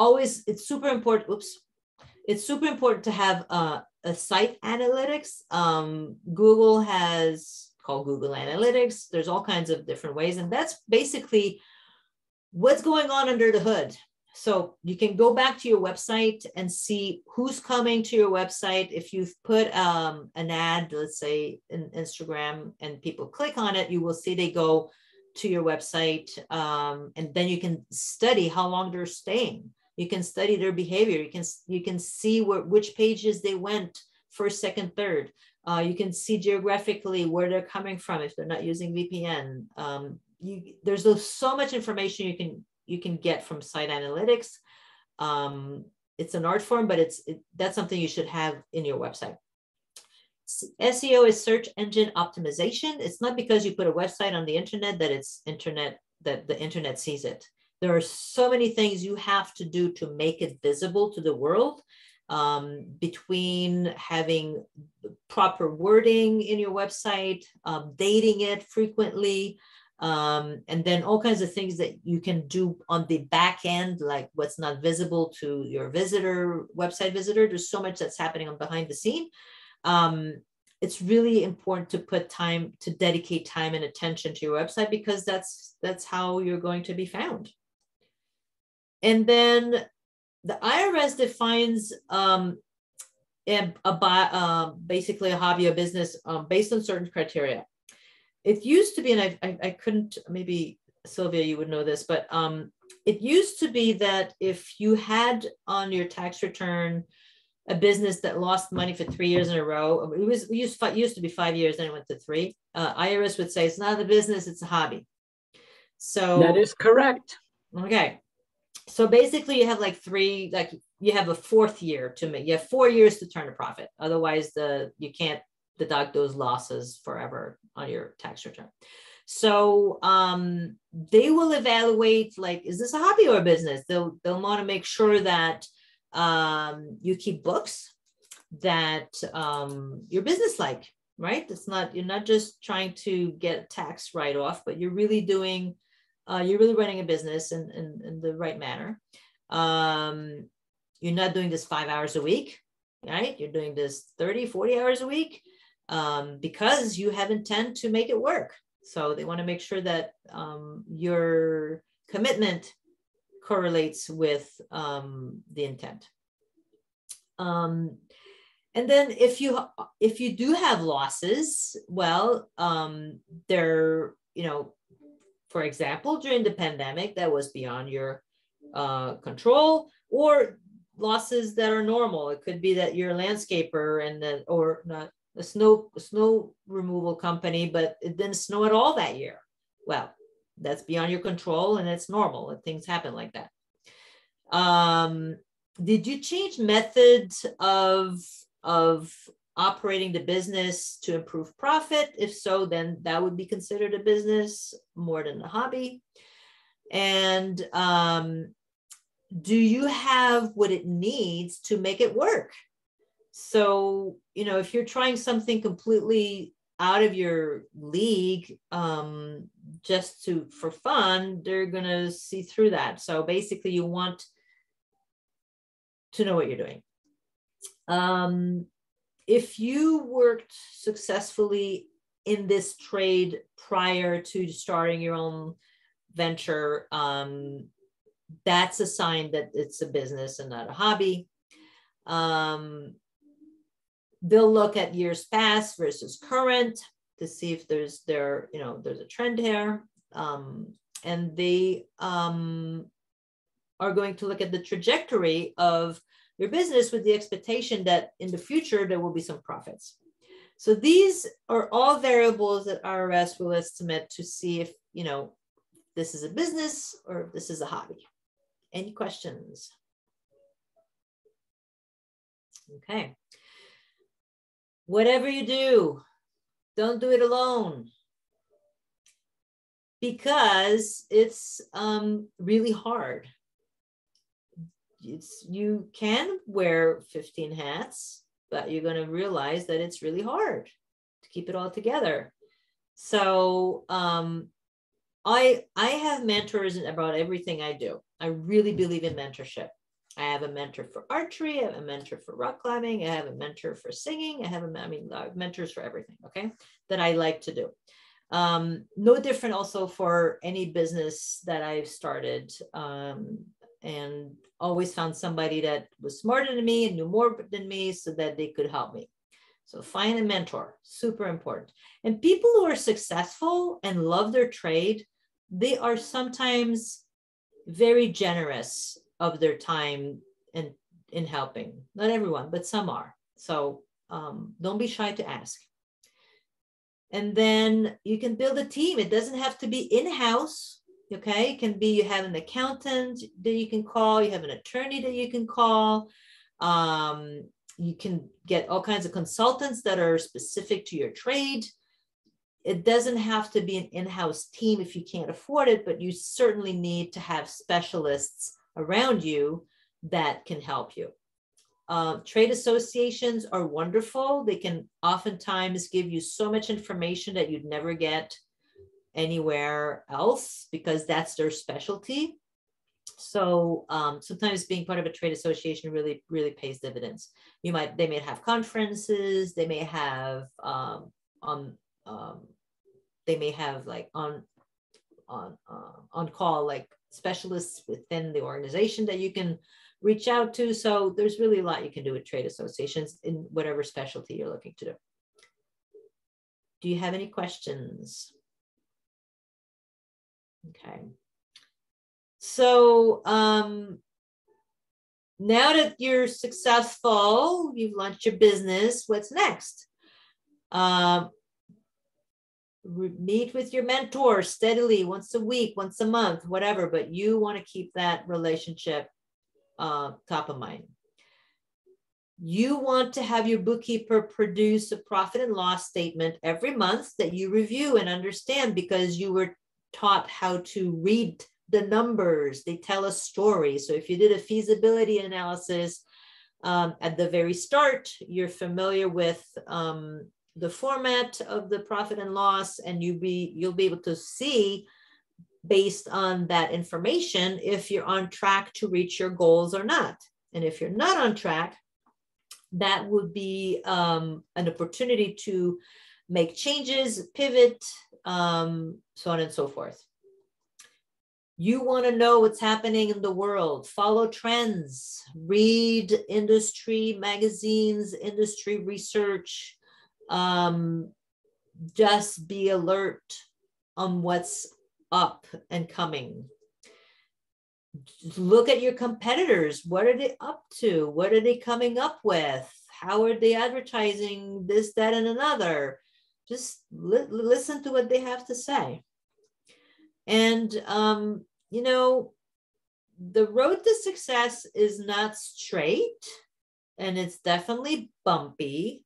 super important. Oops. It's super important to have a site analytics. Google has called Google Analytics. There's all kinds of different ways. And that's basically what's going on under the hood. So you can go back to your website and see who's coming to your website. If you've put an ad, let's say in Instagram, and people click on it, you will see they go to your website. And then you can study how long they're staying. You can study their behavior. You can see which pages they went first, second, third. You can see geographically where they're coming from if they're not using VPN. There's so much information you can get from site analytics. It's an art form, but that's something you should have in your website. SEO is search engine optimization. It's not because you put a website on the internet that the internet sees it. There are so many things you have to do to make it visible to the world, between having proper wording in your website, updating it frequently, and then all kinds of things that you can do on the back end, like what's not visible to your website visitor. There's so much that's happening on behind the scene. It's really important to dedicate time and attention to your website, because that's how you're going to be found. And then the IRS defines basically a hobby or business based on certain criteria. It used to be, and I couldn't, maybe Sylvia, you would know this, but it used to be that if you had on your tax return a business that lost money for 3 years in a row, it used to be 5 years, then it went to 3. IRS would say it's not a business, it's a hobby. So that is correct. Okay. So basically you have you have a 4th year to make, you have 4 years to turn a profit. Otherwise you can't deduct those losses forever on your tax return. So they will evaluate, like, is this a hobby or a business? They'll want to make sure that you keep books, that you're business-like, right? You're not just trying to get tax write-off, but you're really running a business in the right manner. You're not doing this 5 hours a week, right? You're doing this 30, 40 hours a week, because you have intent to make it work. So they want to make sure that your commitment correlates with the intent. And then if you do have losses, well, they're, for example, during the pandemic, that was beyond your control, or losses that are normal. It could be that you're a landscaper or not a snow removal company, but it didn't snow at all that year. Well, that's beyond your control, and it's normal. Things happen like that. Did you change methods of operating the business to improve profit? If so, then that would be considered a business more than a hobby. And do you have what it needs to make it work? So, if you're trying something completely out of your league, just for fun, they're going to see through that. So basically you want to know what you're doing. If you worked successfully in this trade prior to starting your own venture, that's a sign that it's a business and not a hobby. They'll look at years past versus current to see if there's a trend here. And they are going to look at the trajectory of your business with the expectation that in the future, there will be some profits. So these are all variables that IRS will estimate to see if, you know, this is a business or if this is a hobby. Any questions? Okay. Whatever you do, don't do it alone, because it's really hard. You can wear 15 hats, but you're going to realize that it's really hard to keep it all together. So I have mentors about everything I do. I really believe in mentorship. I have a mentor for archery, I have a mentor for rock climbing, I have a mentor for singing, I have mentors for everything, okay, that I like to do. No different also for any business that I've started, and always found somebody that was smarter than me and knew more than me so that they could help me. So find a mentor, super important. And people who are successful and love their trade, they are sometimes very generous of their time and in helping. Not everyone, but some are. So don't be shy to ask. And then you can build a team. It doesn't have to be in-house. Okay, it can be you have an accountant that you can call, you have an attorney that you can call. You can get all kinds of consultants that are specific to your trade. It doesn't have to be an in-house team if you can't afford it, but you certainly need to have specialists around you that can help you. Trade associations are wonderful. They can oftentimes give you so much information that you'd never get anywhere else because that's their specialty. So sometimes being part of a trade association really, really pays dividends. They may have conferences, they may have like on call like specialists within the organization that you can reach out to. So there's really a lot you can do with trade associations in whatever specialty you're looking to do. Do you have any questions? Okay. So now that you're successful, you've launched your business, what's next? Meet with your mentor steadily, once a week, once a month, whatever, but you want to keep that relationship top of mind. You want to have your bookkeeper produce a profit and loss statement every month that you review and understand because you were taught how to read the numbers. They tell a story. So if you did a feasibility analysis at the very start, you're familiar with the format of the profit and loss, and you'll be able to see based on that information if you're on track to reach your goals or not. And if you're not on track, that would be an opportunity to make changes, pivot, so on and so forth. You want to know what's happening in the world, follow trends, read industry magazines, industry research, just be alert on what's up and coming. Look at your competitors. What are they up to? What are they coming up with? How are they advertising this, that, and another? Just listen to what they have to say. And, you know, the road to success is not straight, and it's definitely bumpy.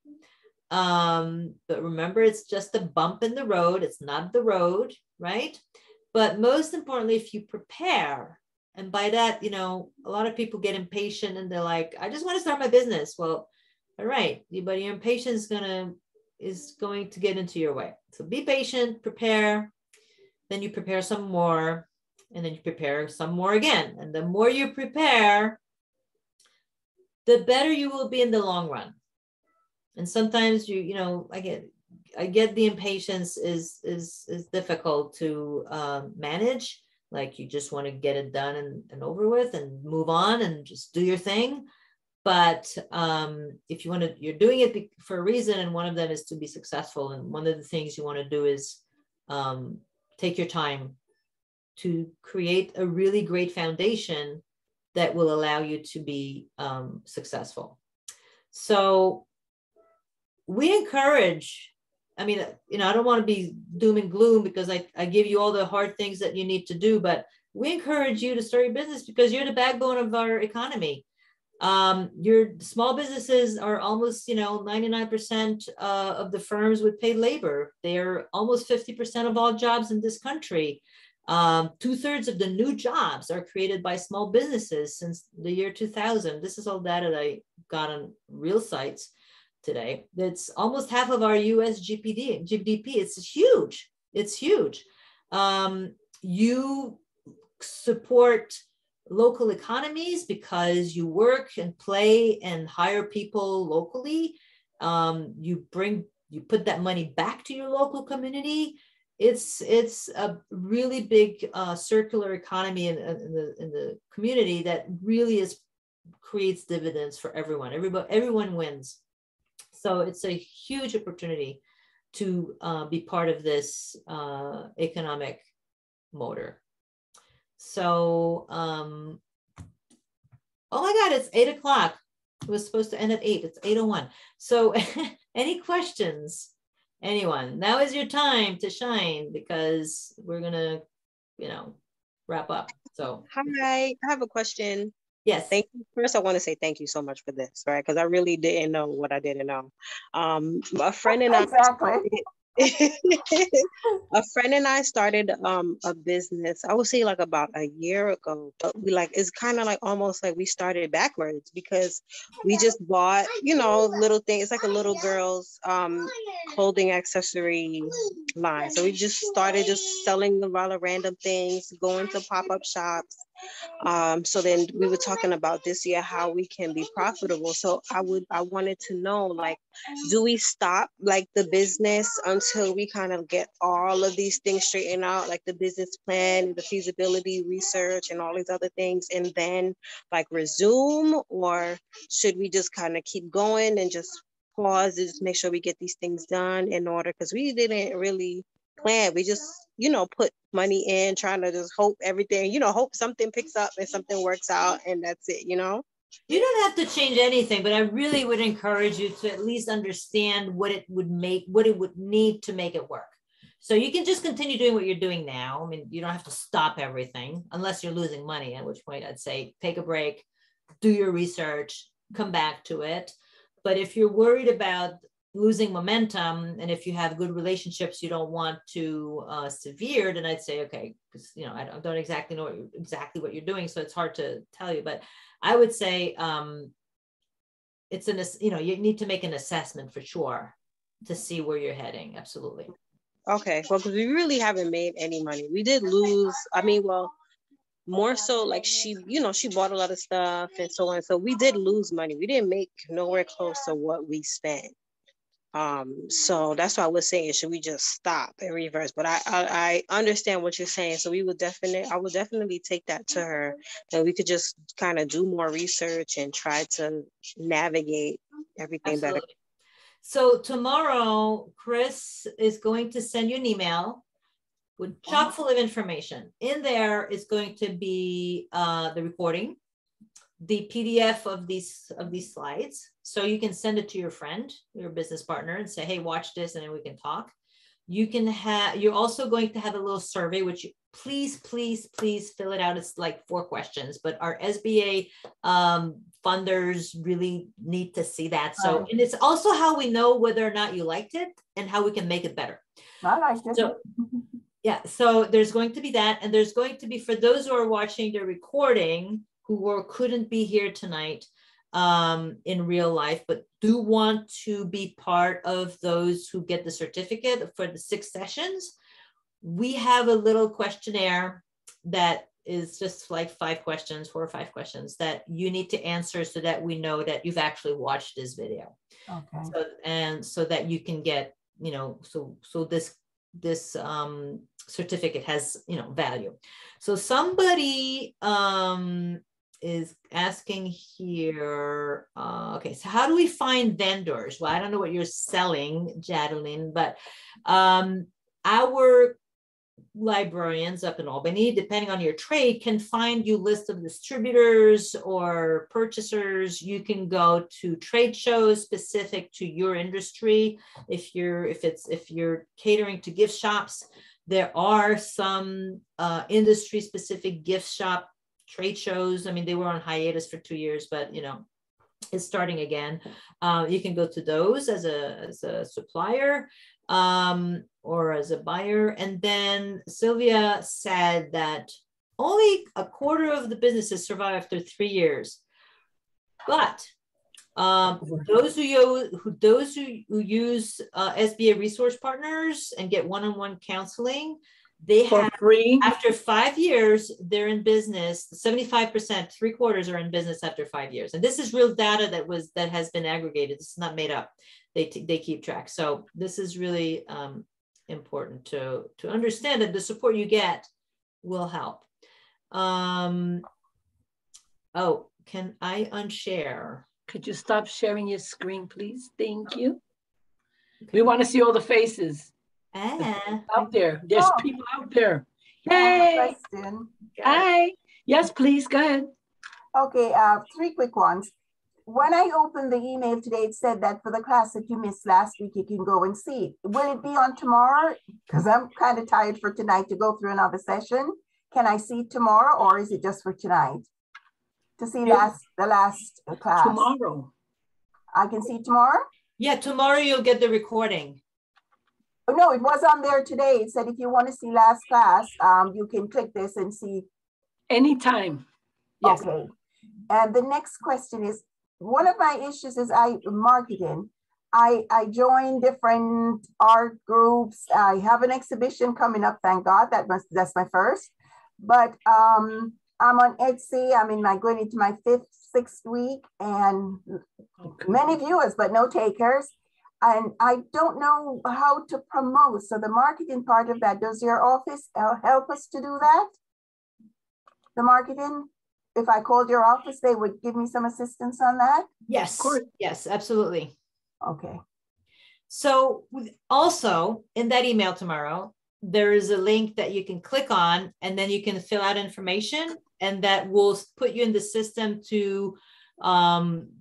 But remember, it's just a bump in the road. It's not the road, right? But most importantly, if you prepare, and by that, you know, a lot of people get impatient and they're like, I just want to start my business. Well, all right, but your impatience is going to get into your way. So be patient, prepare, then you prepare some more, and then you prepare some more again. And the more you prepare, the better you will be in the long run. And sometimes you know, I get the impatience is difficult to manage. Like you just want to get it done and over with and move on and just do your thing. But if you want to, you're doing it for a reason, and one of them is to be successful. And one of the things you want to do is take your time to create a really great foundation that will allow you to be successful. So we encourage, I mean, I don't want to be doom and gloom because I give you all the hard things that you need to do, but we encourage you to start your business because you're the backbone of our economy. Your small businesses are almost, 99% of the firms with paid labor. They're almost 50% of all jobs in this country. 2/3 of the new jobs are created by small businesses since the year 2000. This is all data that I got on real sites today. That's almost half of our US GDP. It's huge. It's huge. You support local economies because you work and play and hire people locally. You put that money back to your local community. It's a really big circular economy in the community that really creates dividends for everyone. Everyone wins. So it's a huge opportunity to be part of this economic motor. So, oh my God, it's 8 o'clock. It was supposed to end at 8. It's 8:01. So any questions? Anyone? Now is your time to shine because we're going to, wrap up. So. Hi, I have a question. Yes. Thank you. First, I want to say thank you so much for this, right? Because I really didn't know what I didn't know. A friend and a friend and I started a business, I would say like about a year ago, but it's kind of like almost like we started backwards because we just bought, little things. It's like a little girl's clothing accessory line. So we just started selling a lot of random things, going to pop-up shops. So then we were talking about this year how we can be profitable. So I wanted to know, do we stop the business until we kind of get all of these things straightened out, like the business plan, the feasibility research, and all these other things, and then resume, or should we just kind of keep going and just pause and just make sure we get these things done in order? Because we didn't really plan. We just, put money in, trying to just hope everything, hope something picks up and something works out, and that's it, You don't have to change anything, but I really would encourage you to at least understand what it would need to make it work. So you can just continue doing what you're doing now. I mean, you don't have to stop everything unless you're losing money, at which point I'd say take a break, do your research, come back to it. But if you're worried about losing momentum, and if you have good relationships you don't want to sever, then I'd say, okay, because I don't exactly know what you're doing, so it's hard to tell you. But I would say you need to make an assessment for sure to see where you're heading. Absolutely. Okay, well, because we really haven't made any money. We did lose. More so she bought a lot of stuff and so on. So we did lose money. We didn't make nowhere close to what we spent. So that's why I was saying, should we just stop and reverse? But I understand what you're saying. So I would definitely take that to her, and we could just kind of do more research and try to navigate everything better. So tomorrow, Chris is going to send you an email with chock full of information. In there is going to be the recording, the PDF of these slides. So you can send it to your friend, your business partner, and say, hey, watch this, and then we can talk. You're also going to have a little survey, which please fill it out. It's 4 questions, but our SBA funders really need to see that. So, and it's also how we know whether or not you liked it and how we can make it better. I liked it. So, yeah, so there's going to be that. And there's going to be, for those who are watching the recording, who couldn't be here tonight in real life, but do want to be part of those who get the certificate for the 6 sessions, we have a little questionnaire that is just 4 or 5 questions that you need to answer so that we know that you've actually watched this video. Okay. So that you can get, so this certificate has, value. So somebody is asking here, okay, so how do we find vendors? Well, I don't know what you're selling, Jadeline, but our librarians up in Albany, depending on your trade, can find you list of distributors or purchasers. You can go to trade shows specific to your industry. If you're catering to gift shops, there are some industry specific gift shop trade shows. I mean, they were on hiatus for 2 years, but it's starting again. You can go to those as a supplier or as a buyer. And then Sylvia said that only a quarter of the businesses survive after 3 years. But those who use SBA resource partners and get one-on-one counseling, they for have free after 5 years, they're in business. 75%, 3/4 are in business after 5 years. And this is real data that has been aggregated. This is not made up. They keep track. So this is really important to understand that the support you get will help. Oh, can I unshare? Could you stop sharing your screen, please? Thank you. Okay. We want to see all the faces. Out there. There's people out there. Hey. Hi. Yes, please. Go ahead. Okay. 3 quick ones. When I opened the email today, it said that for the class that you missed last week, you can go and see it. Will it be on tomorrow? Because I'm kind of tired for tonight to go through another session. Can I see it tomorrow, or is it just for tonight? To see the last class. Tomorrow. I can see tomorrow? Yeah, tomorrow you'll get the recording. Oh, no, it was on there today. It said if you want to see last class, you can click this and see. Anytime. Yes. Okay. And the next question is, one of my issues is marketing. I join different art groups. I have an exhibition coming up, thank God. That's my first. But I'm on Etsy. going into my 5th, 6th week, and many viewers, but no takers. And I don't know how to promote. So the marketing part of that, does your office help us to do that? The marketing? If I called your office, they would give me some assistance on that? Yes, of course. Yes, absolutely. Okay. So also in that email tomorrow, there is a link that you can click on, and then you can fill out information, and that will put you in the system to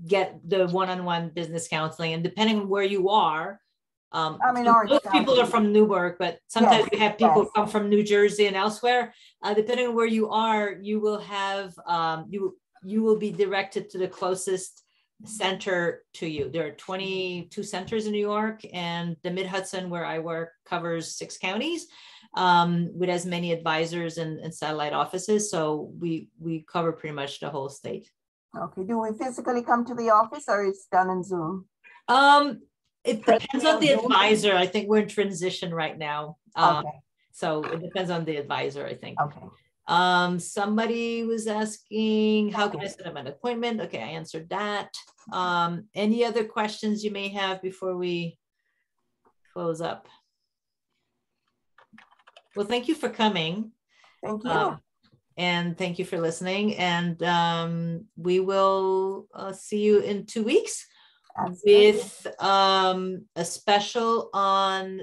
get the one-on-one business counseling. And depending on where you are, most people are from Newburgh, but sometimes we have people come from New Jersey and elsewhere. Depending on where you are, you will have you will be directed to the closest center to you. There are 22 centers in New York, and the Mid-Hudson, where I work, covers 6 counties with as many advisors and satellite offices. So we cover pretty much the whole state. Okay. Do we physically come to the office, or it's done in Zoom? It depends on the advisor. I think we're in transition right now. Okay. So it depends on the advisor, I think. Okay. Somebody was asking, how can I set up an appointment? Okay, I answered that. Any other questions you may have before we close up? Well, thank you for coming. Thank you. And thank you for listening. And we will see you in 2 weeks. Absolutely. With a special on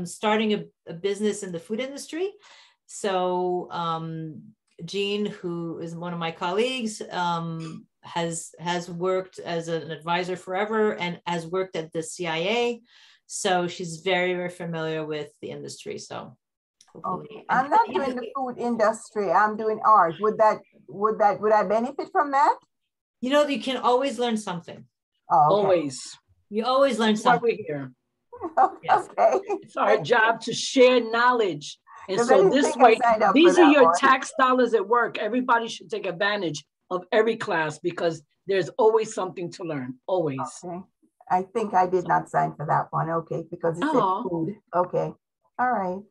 starting a business in the food industry. So Jean, who is one of my colleagues, has worked as an advisor forever and has worked at the CIA. So she's very, very familiar with the industry. So hopefully. Okay. I'm not doing the food industry. I'm doing art. Would I benefit from that? You know, you can always learn something. Oh, okay. Always. You always learn something. That's why we're here. Yes. Okay. It's our job to share knowledge. And so this way, these are your tax dollars at work. Everybody should take advantage of every class because there's always something to learn. Always. Okay. I think I did not sign for that one. Okay. Because it's food. Okay. All right.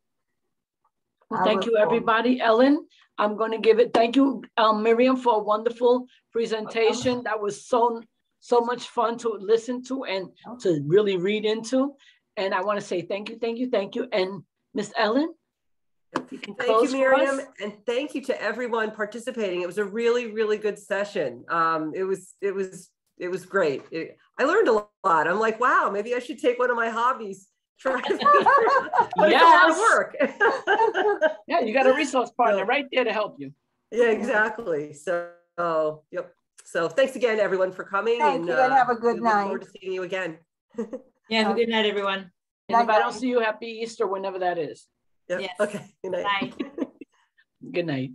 Well, thank you, everybody. Ellen, I'm going to give it. Thank you, Myriam, for a wonderful presentation. That was so much fun to listen to and to really read into. And I want to say thank you. And Miss Ellen, you can close. Thank you, Myriam, and thank you to everyone participating. It was a really, really good session. It was great. I learned a lot. I'm like, wow, maybe I should take one of my hobbies But it's a lot of work. Yeah, you got a resource partner right there to help you. Yeah, exactly. So, yep. So thanks again, everyone, for coming. Thank you, and have a good night. Look forward to seeing you again. Yeah, have a good night, everyone. And if I don't see you, happy Easter, whenever that is. Yep. Yes. Okay. Good night. Bye. Good night.